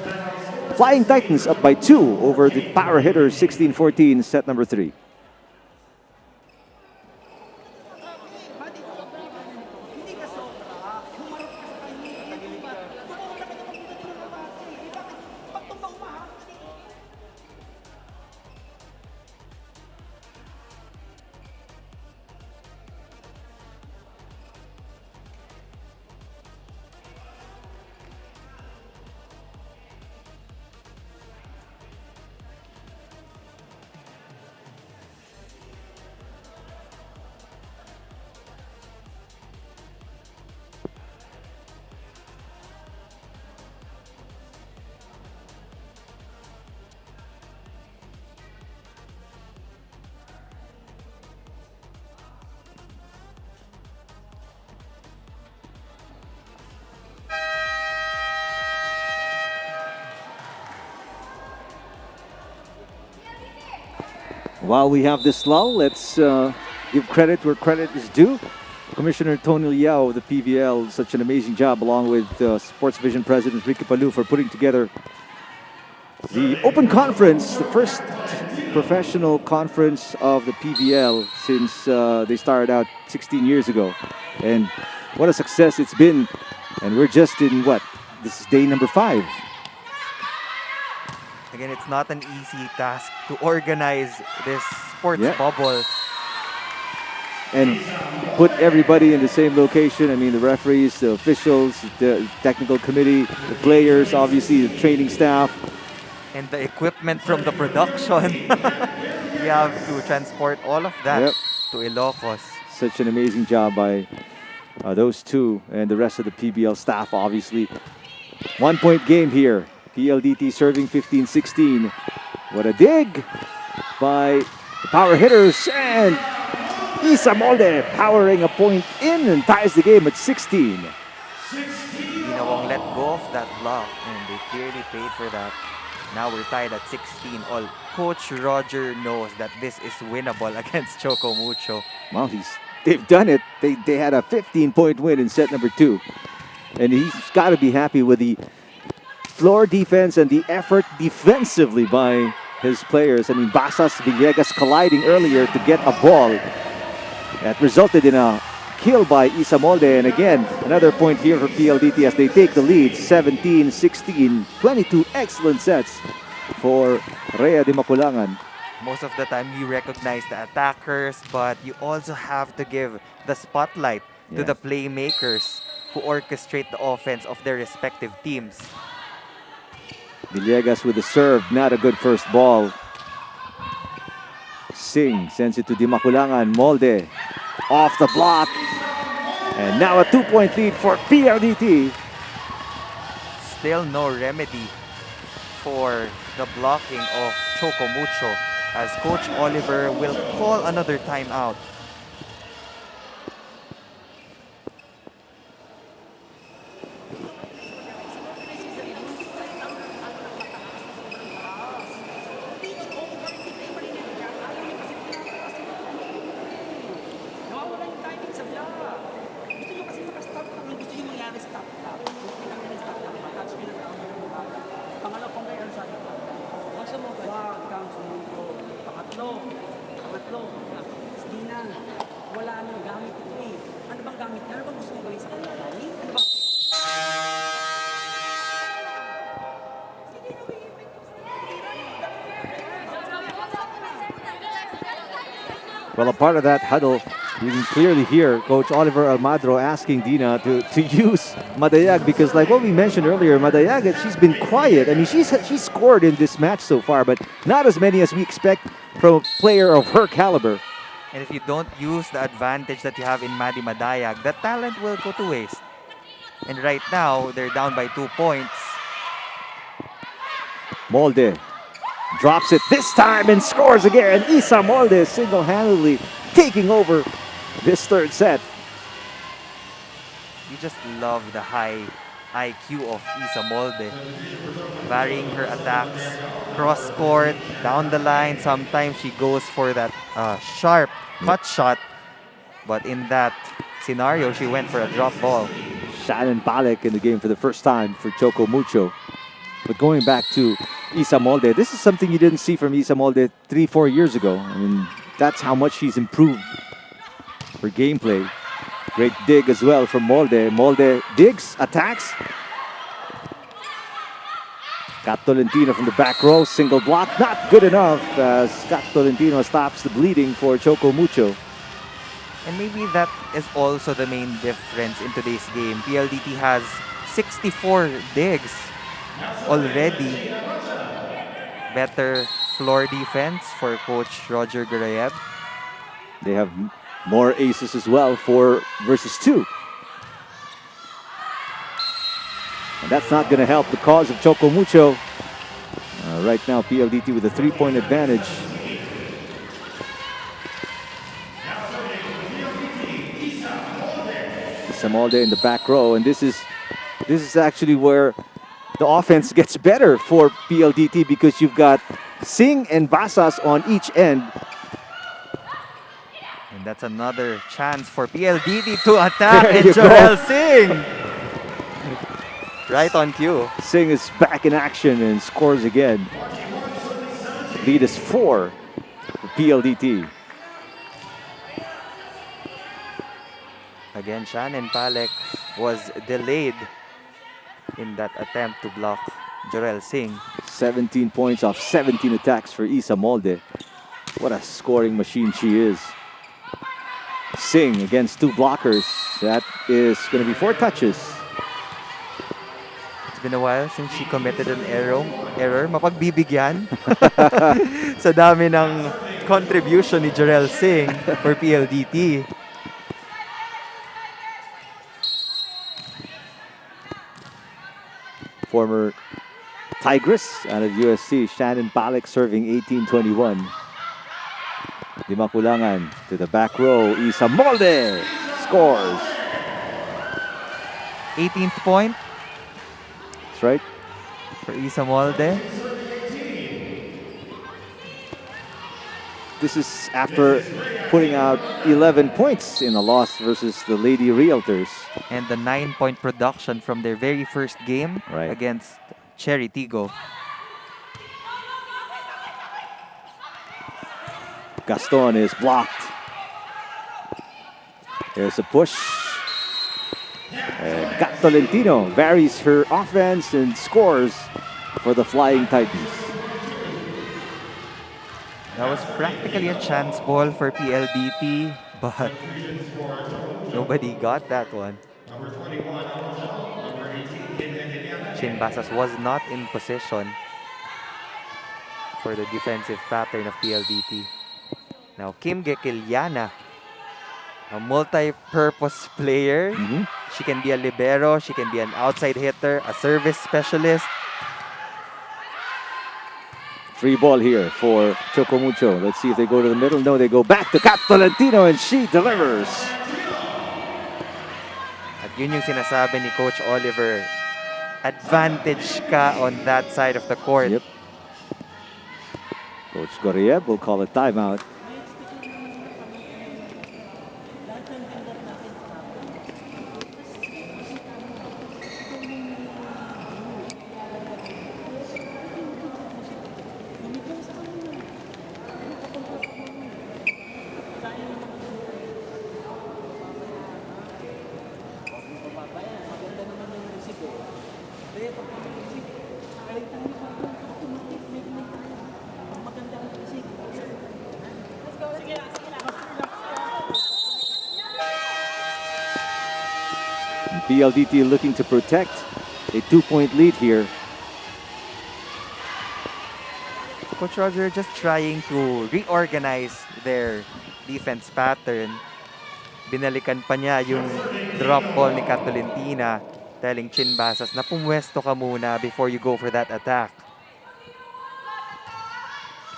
Flying Titans up by 2 over the Power Hitters, 16-14, set number 3. Hindi ka sobra. Humarap ka sa kanya. Diba? Wala ka naman pinatulong na bata eh. Bakit? Pag tumba umaharap ka dito. While we have this lull, let's give credit where credit is due. Commissioner Tony Liao of the PVL, such an amazing job, along with Sports Vision President Ricky Palou, for putting together the Open Conference, the first professional conference of the PVL since they started out 16 years ago. And what a success it's been. And we're just in what? This is day number 5. Again, it's not an easy task to organize this sports Yeah. bubble. And put everybody in the same location. I mean, the referees, the officials, the technical committee, the players, obviously the training staff. And the equipment from the production. You have to transport all of that Yep. to Ilocos. Such an amazing job by those two and the rest of the PBL staff, obviously. 1-point game here. PLDT serving 15-16. What a dig by the power hitters. And Isa Molde powering a point in and ties the game at 16. Dina won't let go of that block, and they clearly paid for that. Now we're tied at 16 all. Coach Roger knows that this is winnable against Choco Mucho. Well, they've done it. They had a 15-point win in set number 2. And he's got to be happy with the floor defense and the effort defensively by his players. I mean, Basas Villegas colliding earlier to get a ball that resulted in a kill by Isa Molde. And again, another point here for PLDT as they take the lead, 17-16, 22 excellent sets for Rhea de Maculangan. Most of the time, you recognize the attackers, but you also have to give the spotlight to Yeah. the playmakers who orchestrate the offense of their respective teams. Villegas with the serve, not a good first ball. Singh sends it to Di Maculangan. Molde off the block. And now a 2-point lead for PLDT. Still no remedy for the blocking of Choco Mucho, as Coach Oliver will call another timeout. Nawawala yung timing sa block. Gusto nyo kasi makastop lang. Gusto nyo mangyari stop lang. Kung kita nyo stop lang, matouch nyo lang ang mga. Pangalaw pang kayo sa ito. Huwag sumugod. Huwag kang sumugod. Pangatlo. Hindi na. Wala nang gamit ito eh. Ano bang gamit niya? Ano bang gusto nyo gawin sa kanya? Ano ba? Well, a part of that huddle, you can clearly hear Coach Oliver Almadro asking Dina to use Madayag because, like what we mentioned earlier, Madayag, she's been quiet. I mean, she's scored in this match so far, but not as many as we expect from a player of her caliber. And if you don't use the advantage that you have in Madi Madayag, the talent will go to waste. And right now, they're down by 2 points. Molde drops it this time and scores again. Isa Molde single-handedly taking over this third set. You just love the high IQ of Isa Molde. Varying her attacks, cross-court, down the line. Sometimes she goes for that sharp cut shot. But in that scenario, she went for a drop ball. Shannon Palek in the game for the first time for Choco Mucho. But going back to Isa Molde, this is something you didn't see from Isa Molde 3-4 years ago. I mean, that's how much she's improved her gameplay. Great dig as well from Molde. Molde digs, attacks. Got Tolentino from the back row, single block, not good enough as Scott Tolentino stops the bleeding for Choco Mucho. And maybe that is also the main difference in today's game. PLDT has 64 digs already. Better floor defense for Coach Roger Gurayev. They have more aces as well, 4 versus 2. And that's not going to help the cause of Choco Mucho. Right now, PLDT with a 3-point advantage. Isa Molde in the back row, and this is actually where the offense gets better for PLDT because you've got Singh and Basas on each end. And that's another chance for PLDT to attack. There And you go. Jorel Singh! Right on cue. Singh is back in action and scores again. Lead is 4 for PLDT. Again, Shannon Palek was delayed in that attempt to block Jorel Singh. 17 points off 17 attacks for Isa Molde. What a scoring machine she is. Singh against 2 blockers. That is going to be 4 touches. It's been a while since she committed an error. Mapagbibigyan sa dami ng contribution ni Jorel Singh for PLDT. Former Tigress out of USC, Shannon Palek serving 18-21. Lima kulangan to the back row. Isa Molde scores. 18th point That's right. for Isa Molde. This is after putting out 11 points in a loss versus the Lady Realtors. And the 9-point production from their very first game Right. against Cherry Tigo. Gaston is blocked. There's a push. Gat Tolentino varies her offense and scores for the Flying Titans. That was practically a chance ball for PLDT, but nobody got that one. Chin Basas was not in position for the defensive pattern of PLDT. Now, Kim Gekiliana, a multi-purpose player. She can be a libero, she can be an outside hitter, a service specialist. Free ball here for Choco Mucho. Let's see if they go to the middle. No, they go back to Kat Tolentino and she delivers. At yun yung sinasabi ni Coach Oliver. Advantage ka on that side of the court. Yep. Coach Goriev will call a timeout. PLDT looking to protect a 2-point lead here. Coach Roger just trying to reorganize their defense pattern. Binalikan pa niya yung drop ball ni Catolentina, telling Chin Basas na pumwesto ka muna before you go for that attack.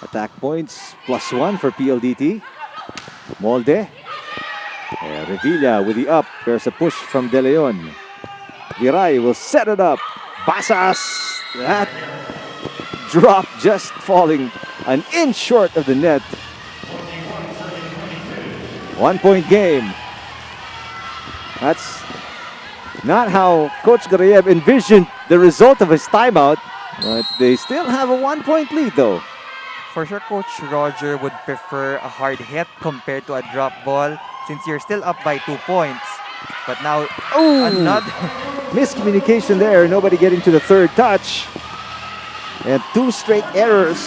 Attack points +1 for PLDT. Molde. Revilla with the up. There's a push from De Leon. Viray will set it up. Basas. That drop just falling an inch short of the net. 1-point game. That's not how Coach Goriev envisioned the result of his timeout. But they still have a 1-point lead though. For sure, Coach Roger would prefer a hard hit compared to a drop ball since you're still up by 2 points. But now, another miscommunication there. Nobody getting to the third touch. And 2 straight errors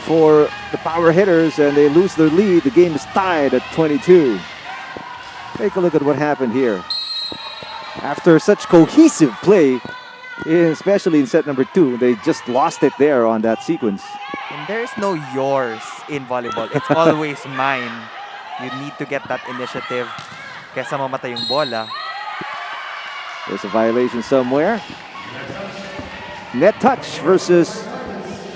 for the power hitters, and they lose their lead. The game is tied at 22. Take a look at what happened here. After such cohesive play, especially in set number 2, they just lost it there on that sequence. And there's no yours in volleyball. It's always mine. You need to get that initiative kesa mamatay yung bola. There's a violation somewhere. Net touch versus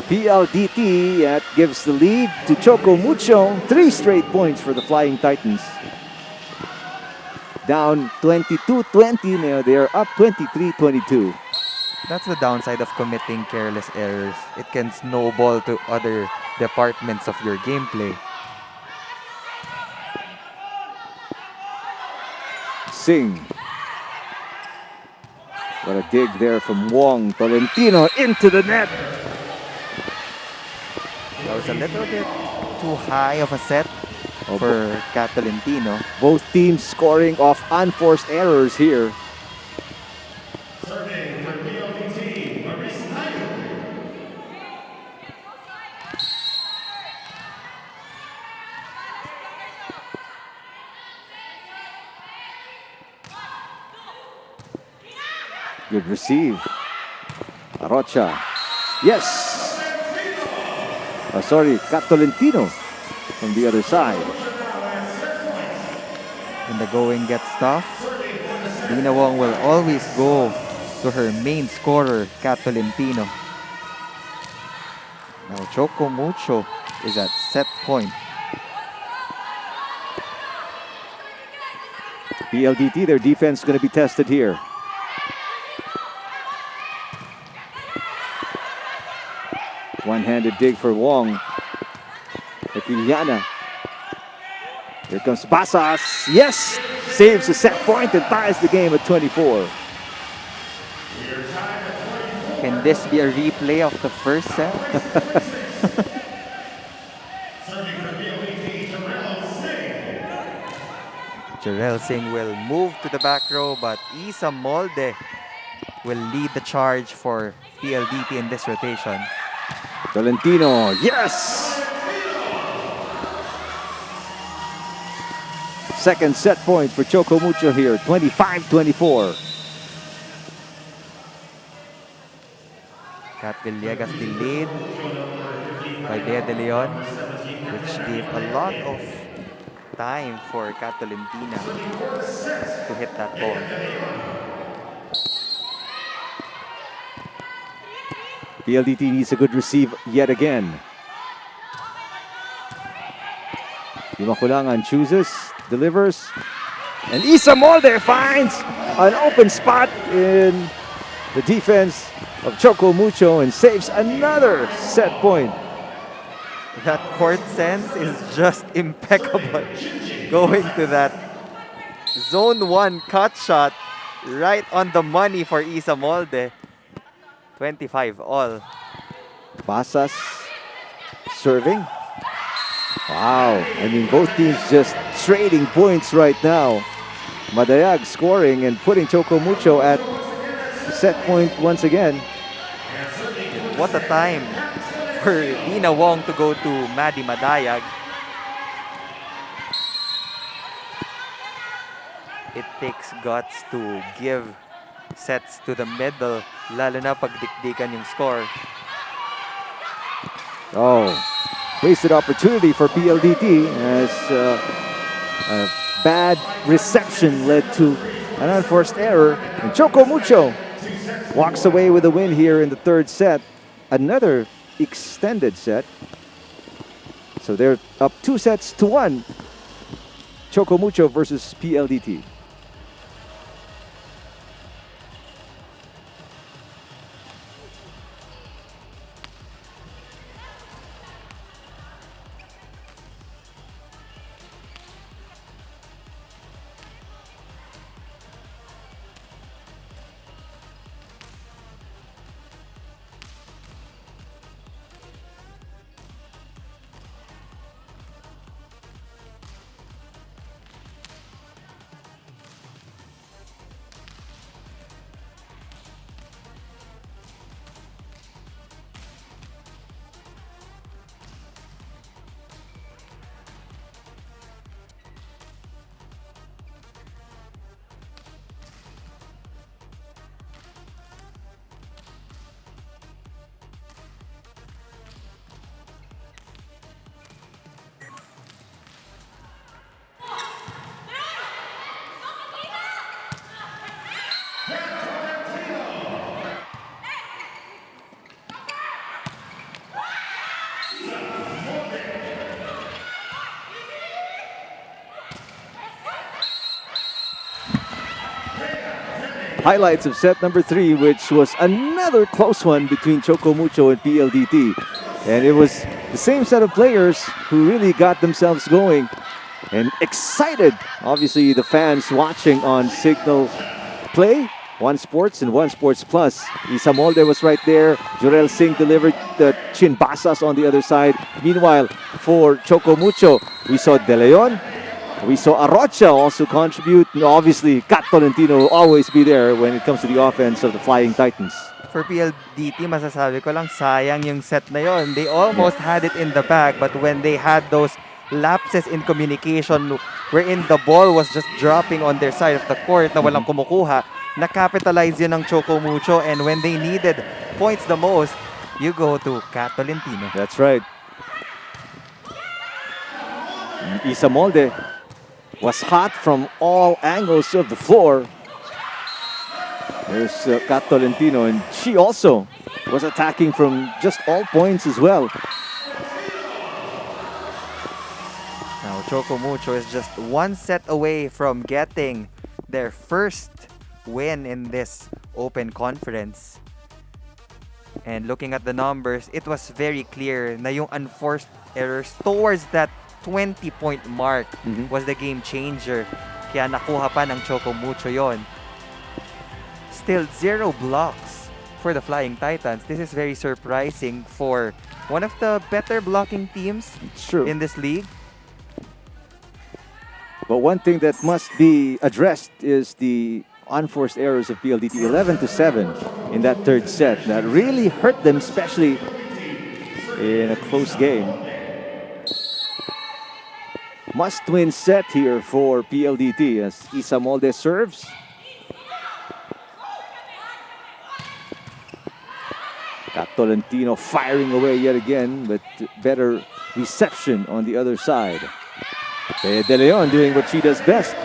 PLDT. That gives the lead to Choco Mucho. 3 straight points for the Flying Titans. Down 22-20. Now they're up 23-22. That's the downside of committing careless errors. It can snowball to other departments of your gameplay. Singh. What a dig there from Wong. Tolentino into the net. That was a little bit too high of a set for Cat Tolentino. Both teams scoring off unforced errors here. Serving for PLDT, Maurice Nayo. Good receive. Arocha. Yes! Sorry, Cat Tolentino from the other side. When the going gets tough, Dina Wong will always go to her main scorer, Cat Tolentino. Now Choco Mucho is at set point. PLDT, their defense is going to be tested here. One-handed dig for Wong. Epiliana. Here comes Basas. Yes! Saves a set point and ties the game at 24. Can this be a replay of the first set? Serving for PLDT, Jarrell Singh. Jarrell Singh will move to the back row, but Isa Molde will lead the charge for PLDT in this rotation. Tolentino. Yes! Second set point for Choco Mucho here. 25-24. Cat Villegas delayed by Bea De Leon, which gave a lot of time for Cat Tolentina to hit that ball. PLDT needs a good receive yet again. Imakulangan chooses, delivers, and Isa Molde finds an open spot in the defense of Choco Mucho and saves another set point. That court sense is just impeccable. Going to that zone 1 cut shot right on the money for Isa Molde. 25 all. Basas serving. Wow, I mean both teams just trading points right now. Madayag scoring and putting Choco Mucho at set point once again. What a time for Dina Wong to go to Maddie Madayag. It takes guts to give sets to the middle, lalo na pag dikdikan yung score. Oh, wasted opportunity for PLDT as a bad reception led to an unforced error. And Choco Mucho walks away with a win here in the third set. Another extended set. So they're up 2-1. Choco Mucho versus PLDT. highlights of set number 3, which was another close one between Choco Mucho and PLDT. And it was the same set of players who really got themselves going and excited. Obviously, the fans watching on Signal Play, One Sports and One Sports Plus. Isa Molde was right there. Jorel Singh delivered the chinbasas on the other side. Meanwhile, for Choco Mucho, we saw De Leon. We saw Arocha also contribute. And obviously, Kat Tolentino will always be there when it comes to the offense of the Flying Titans. For PLDT, masasabi ko lang, sayang yung set na yon. They almost had it in the bag, but when they had those lapses in communication wherein the ball was just dropping on their side of the court na walang kumukuha, na-capitalize yun ng Choco Mucho, and when they needed points the most, you go to Kat Tolentino. That's right. Isa Molde was hot from all angles of the floor. There's Kat Tolentino, and she also was attacking from just all points as well. Now, Choco Mucho is just one set away from getting their first win in this open conference. And looking at the numbers, it was very clear na yung unforced errors towards that 20-point mark was the game changer. Kaya nakuha pa ng Choco Mucho yon. Still 0 blocks for the Flying Titans. This is very surprising for one of the better blocking teams in this league. But one thing that must be addressed is the unforced errors of PLDT. 11-7 in that third set. That really hurt them, especially in a close game. Must-win set here for PLDT as Isa Molde serves. Kat Tolentino firing away yet again, but better reception on the other side. De Leon doing what she does best.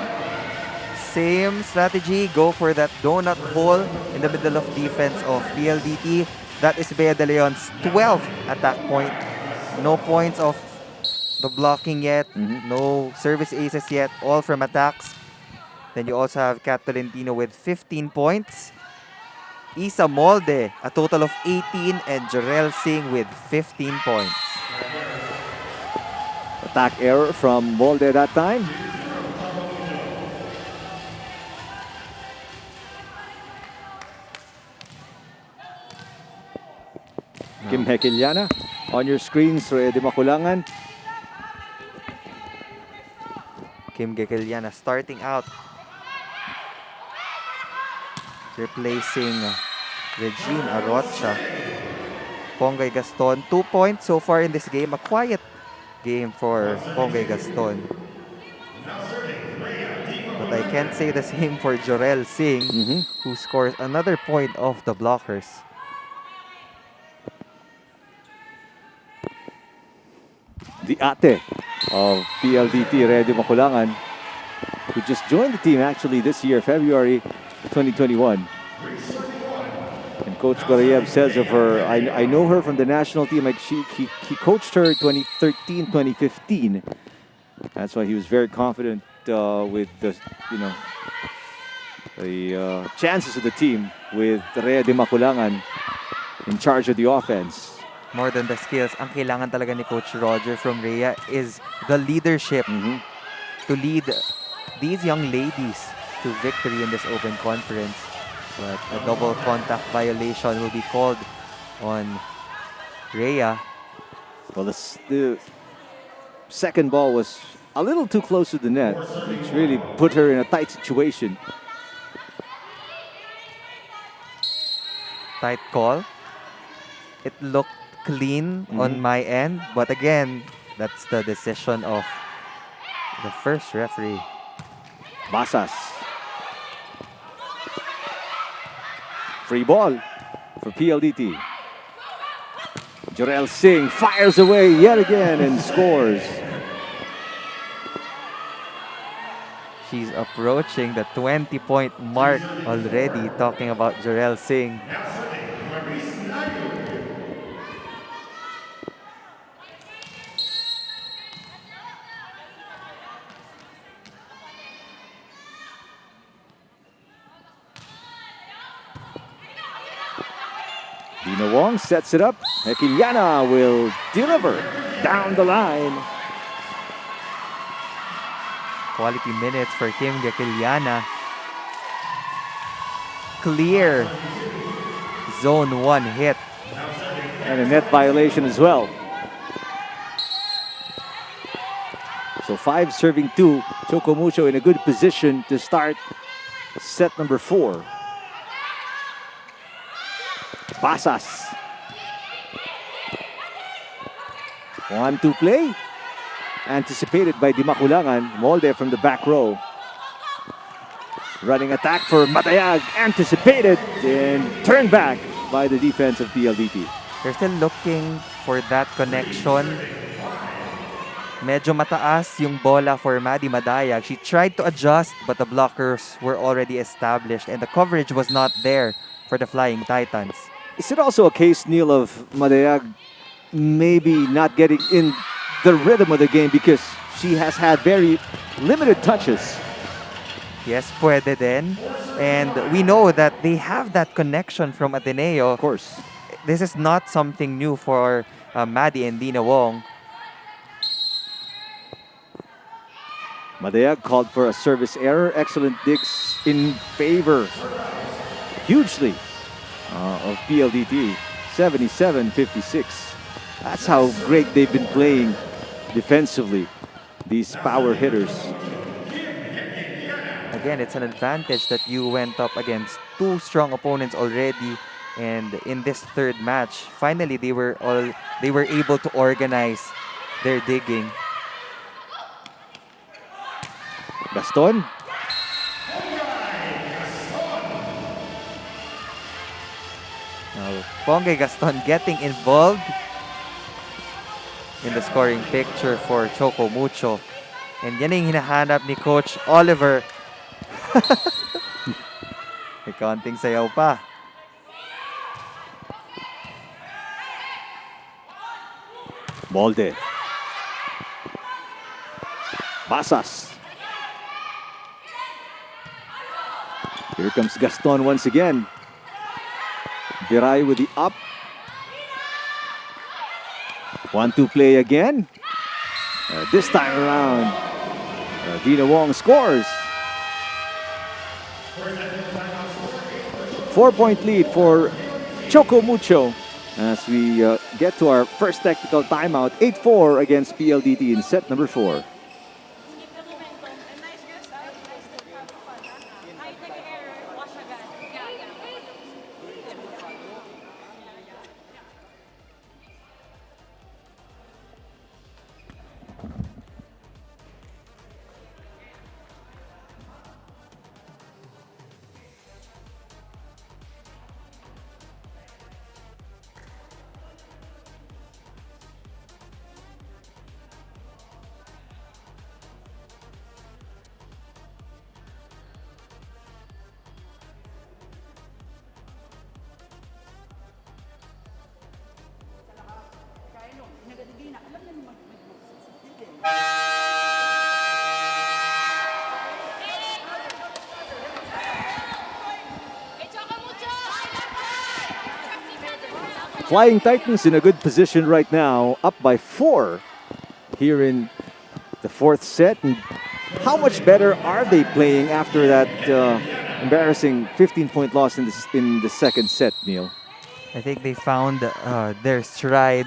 Same strategy, go for that donut hole in the middle of defense of PLDT. That is Bea De Leon's 12th attack point. No points of the blocking yet, no service aces yet, all from attacks. Then you also have Kat Tolentino with 15 points. Isa Molde, a total of 18, and Jorel Singh with 15 points. Attack error from Molde that time. Kim Hekiliana on your screens, Rhea de Maculangan. Kim Hekiliana starting out, replacing Regine Arocha. Pongay Gaston, 2 points so far in this game. A quiet game for Pongay Gaston. But I can't say the same for Jorel Singh, who scores another point off the blockers. The ate of PLDT, Rhea de Maculangan, who just joined the team actually this year, February 2021. And Coach Gorayev says of her, I know her from the national team. Like he coached her 2013, 2015. That's why he was very confident with the chances of the team with Rhea de Maculangan in charge of the offense. More than the skills, ang kailangan talaga ni Coach Roger from Rhea is the leadership to lead these young ladies to victory in this open conference. But a double contact violation will be called on Rhea. Well, the second ball was a little too close to the net, which really put her in a tight situation. Tight call. It looked clean on my end, but again, that's the decision of the first referee. Basas. Free ball for PLDT. Jorel Singh fires away yet again and scores. She's approaching the 20-point mark already, talking about Jorel Singh. Dina Wong sets it up. Hekiliana will deliver down the line. Quality minutes for Kim Gakiliana. Clear zone 1 hit. And a net violation as well. So 5 serving 2. Choco Mucho in a good position to start set number 4. Pasas. 1-2 play. Anticipated by Dimakulangan. Molde from the back row. Running attack for Matayag. Anticipated and turned back by the defense of PLDT. They're still looking for that connection. Medyo mataas yung bola for Maddie Madayag. She tried to adjust but the blockers were already established and the coverage was not there for the Flying Titans. Is it also a case, Neil, of Madayag maybe not getting in the rhythm of the game because she has had very limited touches? Yes, pwede din. And we know that they have that connection from Ateneo. Of course. This is not something new for Maddie and Dina Wong. Madayag called for a service error. Excellent digs in favor hugely of PLDT. 77-56. That's how great they've been playing defensively, these power hitters. Again, it's an advantage that you went up against 2 strong opponents already. And in this third match, finally they were able to organize their digging. Gaston. Now, Pongay Gaston getting involved in the scoring picture for Choco Mucho. And yan yung hinahanap ni Coach Oliver. May kaunting sayaw pa. Molde. Basas. Here comes Gaston once again. Viray with the up. 1-2 play again. This time around, Dina Wong scores. 4-point lead for Choco Mucho as we get to our first technical timeout. 8-4 against PLDT in set number 4. Flying Titans in a good position right now, up by 4 here in the 4th set. And how much better are they playing after that embarrassing 15-point loss in the second set, Neil? I think they found their stride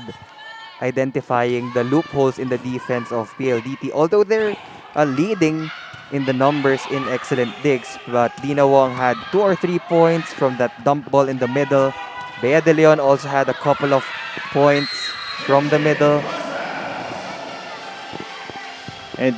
identifying the loopholes in the defense of PLDT. Although they're leading in the numbers in excellent digs, but Dina Wong had 2 or 3 points from that dump ball in the middle. Bea De Leon also had a couple of points from the middle. And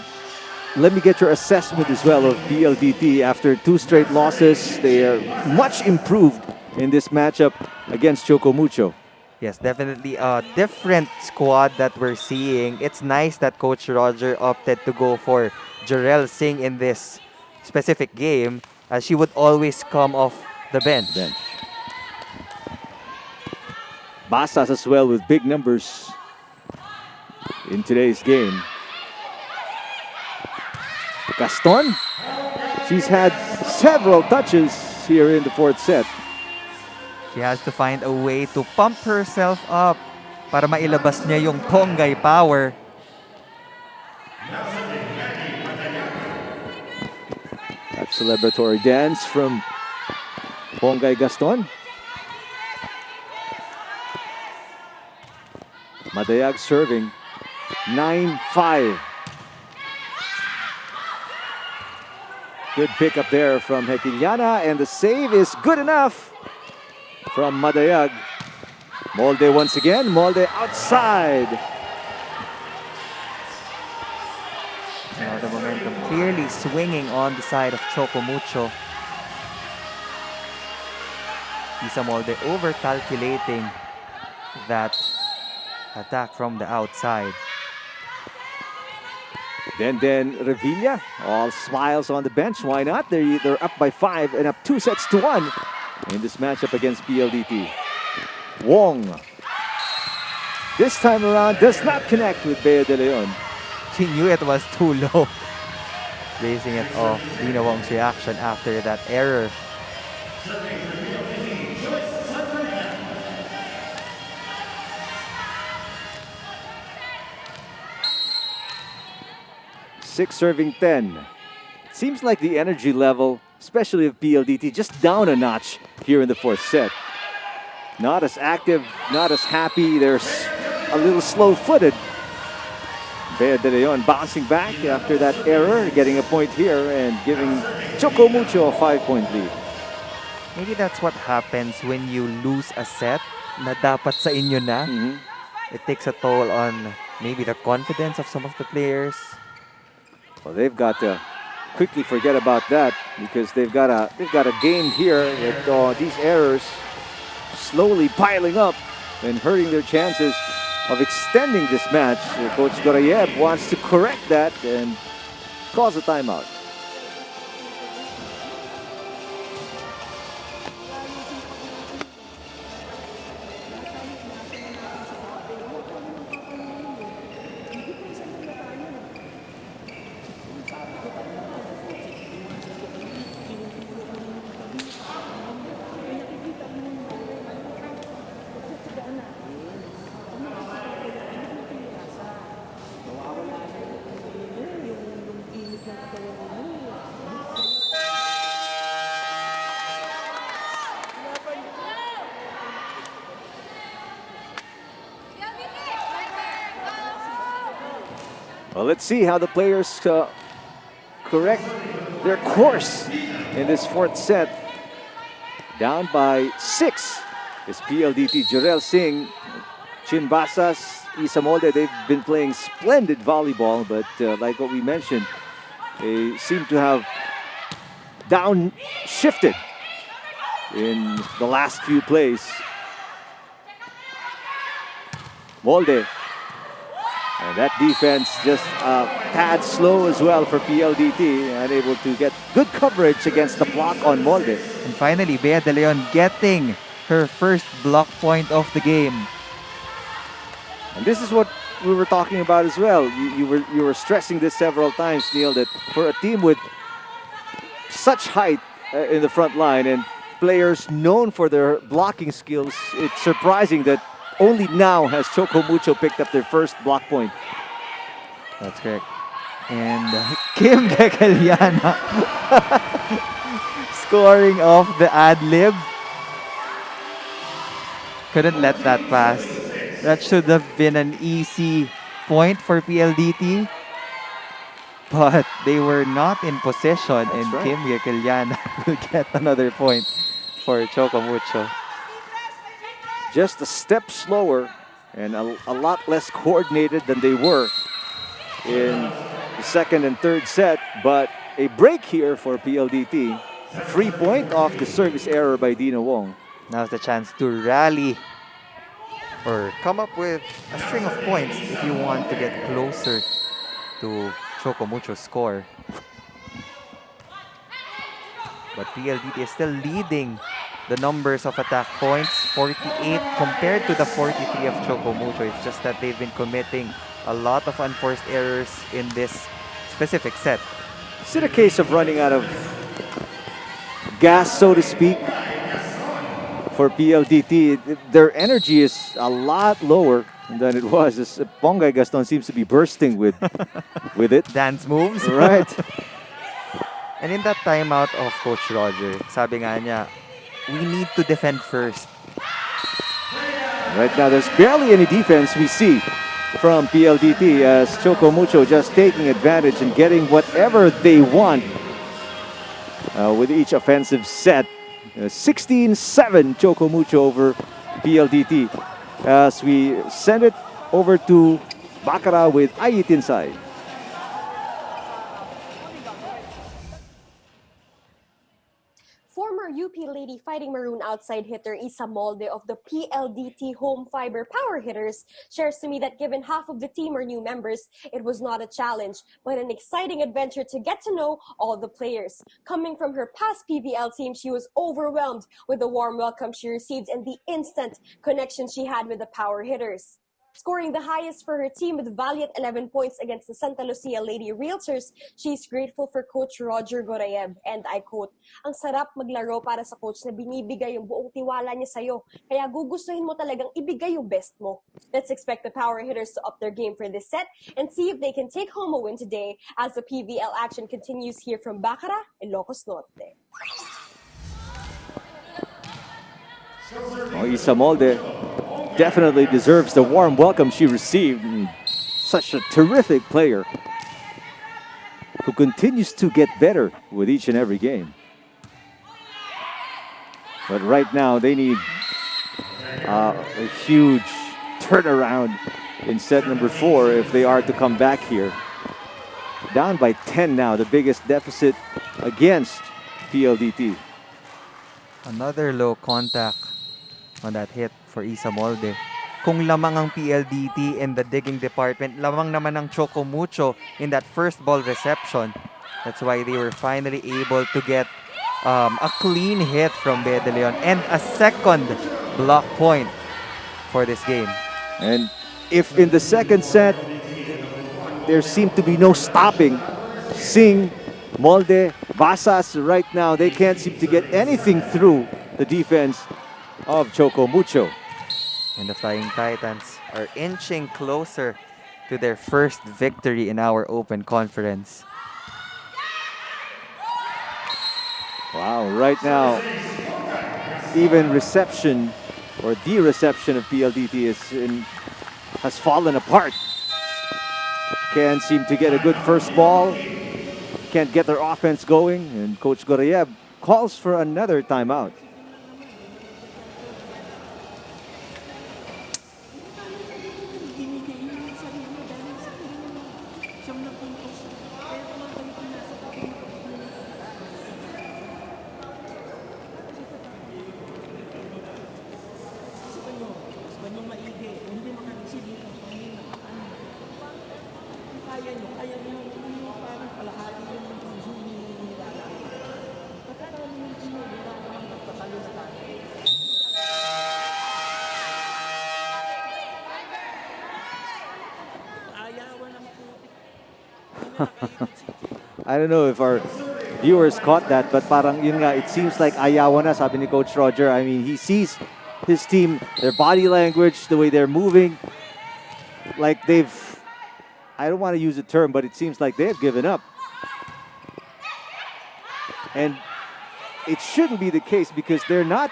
let me get your assessment as well of PLDT. After 2 straight losses, they are much improved in this matchup against Choco Mucho. Yes, definitely a different squad that we're seeing. It's nice that Coach Roger opted to go for Jarrell Singh in this specific game, as she would always come off the bench. Basas as well with big numbers in today's game. Gaston, she's had several touches here in the 4th set. She has to find a way to pump herself up para mailabas niya yung Ponggay power. That celebratory dance from Ponggay Gaston. Madayag serving 9-5. Good pickup there from Hekiliana, and the save is good enough from Madayag. Molde once again, Molde outside. Now the momentum clearly swinging on the side of Choco Mucho. Isa Molde over-calculating that attack from the outside. Then Revilla, all smiles on the bench. Why not? They're up by 5 and up 2-1 in this matchup against PLDT. Wong, this time around, does not connect with Bea De Leon. She knew it was too low. Basing it off Dina Wong's reaction after that error. Six serving 10. Seems like the energy level, especially of PLDT, just down a notch here in the fourth set. Not as active, not as happy. They're a little slow-footed. Bea De Leon bouncing back after that error, getting a point here and giving Choco Mucho a 5-point lead. Maybe that's what happens when you lose a set na dapat sa inyo na. It takes a toll on maybe the confidence of some of the players. Well, they've got to quickly forget about that because they've got a game here with these errors slowly piling up and hurting their chances of extending this match. Coach Gorayev wants to correct that and calls a timeout. Well, let's see how the players correct their course in this fourth set. Down by 6 is PLDT. Jarel Singh, Chinbasas, Isa Molde, they've been playing splendid volleyball, but like what we mentioned, they seem to have downshifted in the last few plays. Molde. And that defense just tad slow as well for PLDT, unable to get good coverage against the block on Molde. And finally, Bea De Leon getting her first block point of the game. And this is what we were talking about as well. You were stressing this several times, Neil, that for a team with such height in the front line and players known for their blocking skills, it's surprising that only now has Choco Mucho picked up their first block point. That's correct. And Kim Dekaliana scoring off the ad-lib. Couldn't let that pass. That should have been an easy point for PLDT. But they were not in possession, and right. Kim Dekaliana will get another point for Choco Mucho. Just a step slower and a lot less coordinated than they were in the second and third set, but a break here for PLDT. Free point off the service error by Dina Wong. Now's the chance to rally or come up with a string of points if you want to get closer to Choco Mucho's score. But PLDT is still leading the numbers of attack points, 48 compared to the 43 of Choco Mucho. It's just that they've been committing a lot of unforced errors in this specific set. Is it a case of running out of gas, so to speak, for PLDT. Their energy is a lot lower than it was. As Pongay Gaston seems to be bursting with it. Dance moves. Right. And in that timeout of Coach Roger, sabi nga niya, we need to defend first. Right now, there's barely any defense we see from PLDT as Choco Mucho just taking advantage and getting whatever they want with each offensive set. 16-7 Choco Mucho over PLDT as we send it over to Baccarat with Ayit inside. Former UP Lady Fighting Maroon outside hitter Isa Molde of the PLDT Home Fiber Power Hitters shares to me that given half of the team are new members, it was not a challenge, but an exciting adventure to get to know all the players. Coming from her past PVL team, she was overwhelmed with the warm welcome she received and the instant connection she had with the Power Hitters. Scoring the highest for her team with valiant 11 points against the Santa Lucia Lady Realtors, she's grateful for Coach Roger Gorayeb, and I quote, "Ang sarap maglaro para sa coach na binibigay yung buong tiwala niya sa'yo, kaya gugustuhin mo talagang ibigay yung best mo." Let's expect the Power Hitters to up their game for this set and see if they can take home a win today as the PVL action continues here from Baccarat, Ilocos Norte. Isa Molde definitely deserves the warm welcome she received. Such a terrific player who continues to get better with each and every game. But right now they need a huge turnaround in set number 4 if they are to come back here. Down by 10 now, the biggest deficit against PLDT. Another low contact on that hit for Isa Molde. Kung lamang ang PLDT in the digging department, lamang naman ang Choco Mucho in that first ball reception. That's why they were finally able to get a clean hit from Bea de Leon and a second block point for this game. And if in the second set, there seemed to be no stopping Singh, Molde, Vasas right now, they can't seem to get anything through the defense of Choco Mucho. And the Flying Titans are inching closer to their first victory in our open conference. Wow, right now, even reception or the reception of PLDT has fallen apart. Can't seem to get a good first ball. Can't get their offense going. And Coach Gorayeb calls for another timeout. I don't know if our viewers caught that, but parang yun nga, it seems like ayaw na, sabi ni Coach Roger. I mean, he sees his team, their body language, the way they're moving, like they've, I don't want to use the term, but it seems like they've given up. And it shouldn't be the case because they're not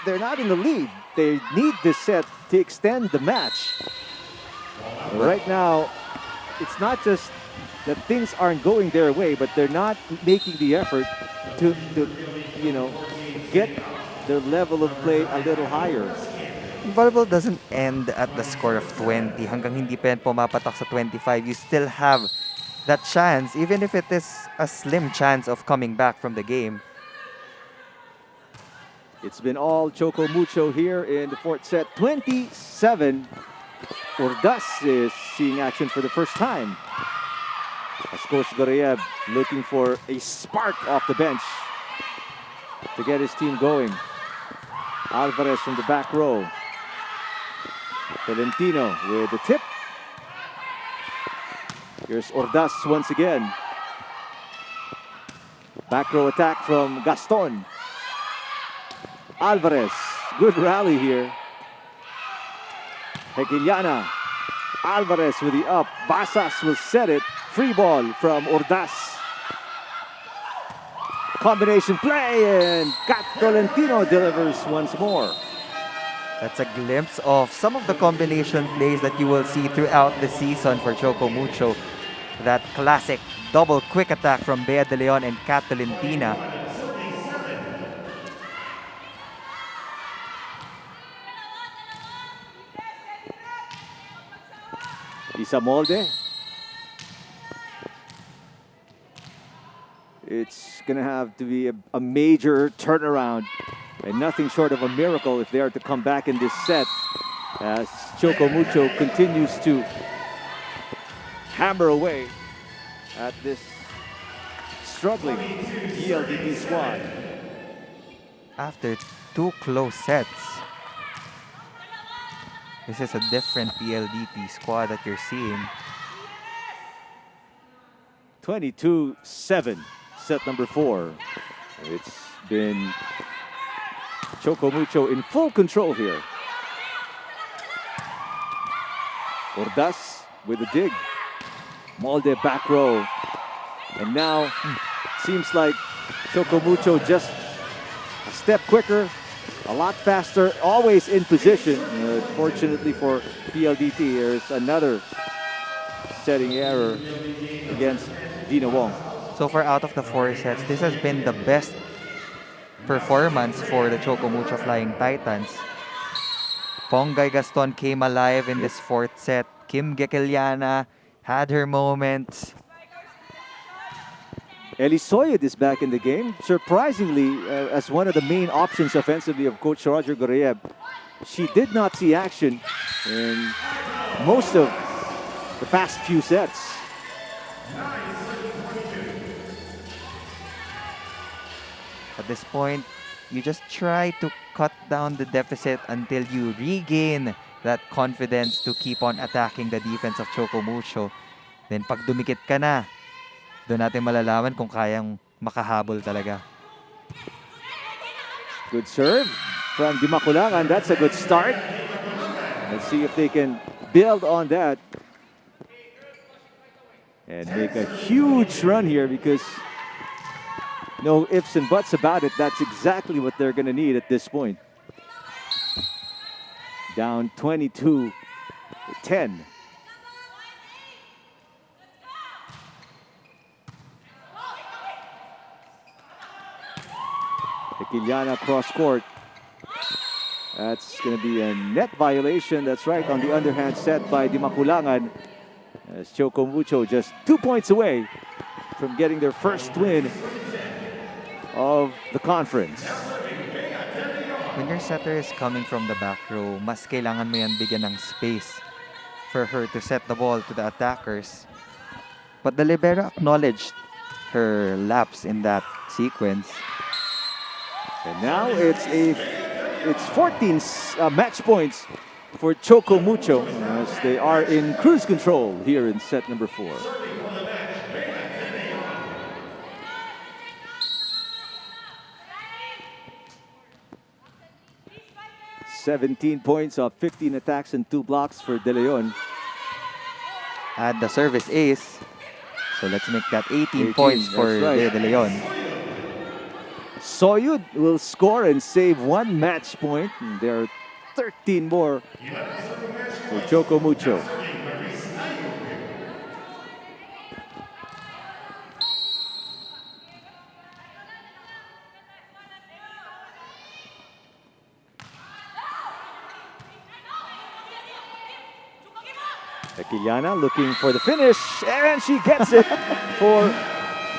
in the lead. They need this set to extend the match. Right now, it's not just that things aren't going their way, but they're not making the effort to get their level of play a little higher. Volleyball doesn't end at the score of 20. Hanggang hindi pa yan pumapatak sa 25, you still have that chance, even if it is a slim chance of coming back from the game. It's been all Choco Mucho here in the fourth set. 27. Ordas is seeing action for the first time. As Coach Gorayeb looking for a spark off the bench to get his team going. Alvarez from the back row. Valentino with the tip. Here's Ordas once again. Back row attack from Gaston. Alvarez Good rally here. Hegiliana. Alvarez with the up. Basas will set it. Free ball from Ordaz. Combination play, and Cat Tolentino delivers once more. That's a glimpse of some of the combination plays that you will see throughout the season for Choco Mucho. That classic double quick attack from Bea De Leon and Cat Tolentina. Isamolde. It's going to have to be a major turnaround and nothing short of a miracle if they are to come back in this set as Choco Mucho continues to hammer away at this struggling PLDT squad. After 2 close sets, this is a different PLDT squad that you're seeing. 22-7, set number 4. It's been Choco Mucho in full control here. Ordaz with a dig. Molde back row. And now, seems like Choco Mucho just a step quicker, a lot faster, always in position. Fortunately for PLDT, there's another setting error against Dina Wong. So far out of the 4 sets, this has been the best performance for the Choco Mucho Flying Titans. Ponggay Gaston came alive in this 4th set. Kim Gekeliana had her moments. Elisoyed is back in the game. Surprisingly, as one of the main options offensively of Coach Roger Gorayeb. She did not see action in most of the past few sets. At this point, you just try to cut down the deficit until you regain that confidence to keep on attacking the defense of Choco Mucho. Then pag dumikit ka na, doon natin malalaman kung kayang makahabol talaga. Good serve from Dimaculangan. That's a good start. Let's see if they can build on that and make a huge run here, because no ifs and buts about it. That's exactly what they're going to need at this point. Down 22-10. Tequiliana cross court. That's going to be a net violation. That's right, on the underhand set by Dimaculangan. As Choco Mucho just 2 points away from getting their first win of the conference. When your setter is coming from the back row, mas kailangan mo yan bigyan ng space for her to set the ball to the attackers. But the libero acknowledged her lapse in that sequence. And now it's 14 match points for Choco Mucho as they are in cruise control here in set number 4. 17 points off 15 attacks and 2 blocks for De Leon. Add the service ace. So let's make that 18 points for right. De Leon. Soyud will score and save 1 match point. And there are 13 more for Choco Mucho. Tequiliana looking for the finish, and she gets it for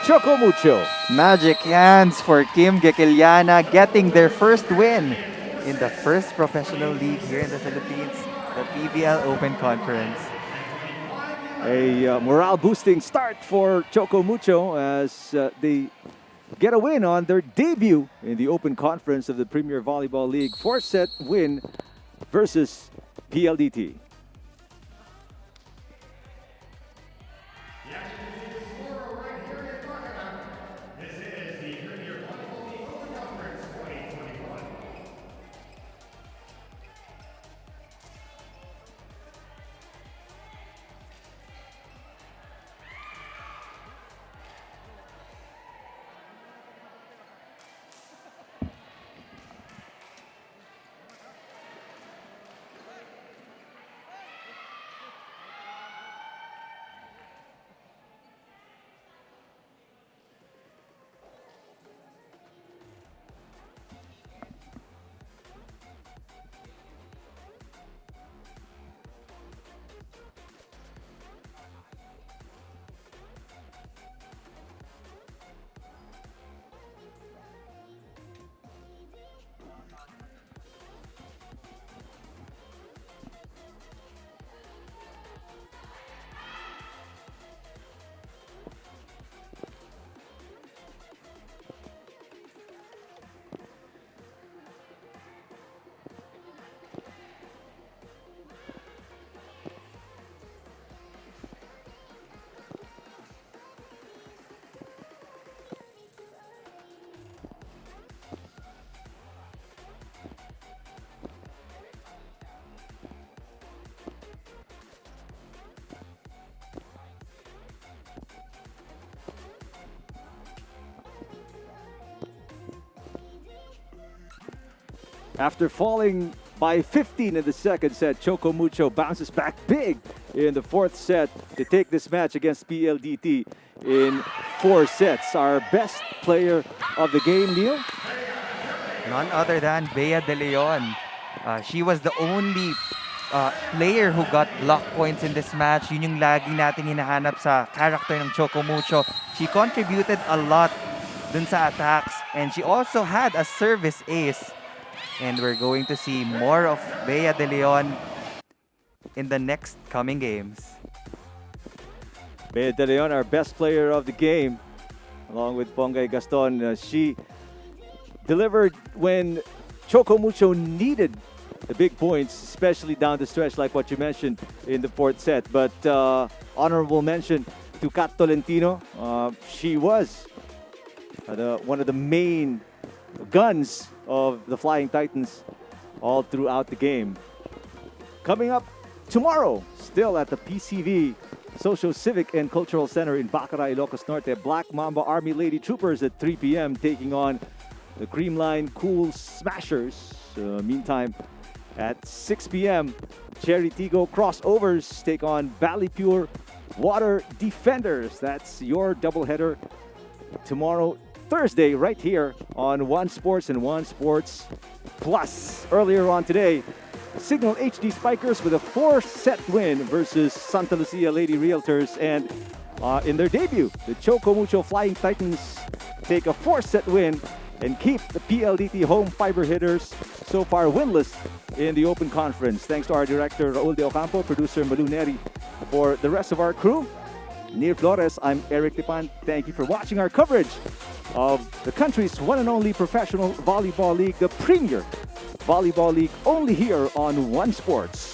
Choco Mucho. Magic hands for Kim Gekeliana getting their first win in the first professional league here in the Philippines, the PBL Open Conference. A morale-boosting start for Choco Mucho as they get a win on their debut in the Open Conference of the Premier Volleyball League. 4-set win versus PLDT. After falling by 15 in the second set, Choco Mucho bounces back big in the fourth set to take this match against PLDT in 4 sets. Our best player of the game, Neil? None other than Bea De Leon. She was the only player who got block points in this match. Yun yung lagi nating hinahanap sa character ng Choco Mucho. She contributed a lot dun sa attacks, and she also had a service ace. And we're going to see more of Bea De Leon in the next coming games. Bea De Leon, our best player of the game, along with Bongay Gaston. She delivered when Choco Mucho needed the big points, especially down the stretch, like what you mentioned in the fourth set. But honorable mention to Kat Tolentino. She was one of the main guns of the Flying Titans all throughout the game. Coming up tomorrow, still at the PCV Social Civic and Cultural Center in Baccara, Ilocos Norte, Black Mamba Army Lady Troopers at 3 p.m. taking on the Creamline Cool Smashers. Meantime, at 6 p.m., Cherry Tigo Crossovers take on Valley Pure Water Defenders. That's your doubleheader tomorrow, Thursday, right here on One Sports and One Sports Plus. Earlier on today, Signal HD Spikers with a 4-set win versus Santa Lucia Lady Realtors. And in their debut, the Choco Mucho Flying Titans take a 4-set win and keep the PLDT home fiber hitters so far winless in the Open Conference. Thanks to our director, Raul De Ocampo, producer Malu Neri. For the rest of our crew, Nir Flores, I'm Eric Tipan. Thank you for watching our coverage of the country's one and only professional volleyball league, the Premier Volleyball League, only here on One Sports.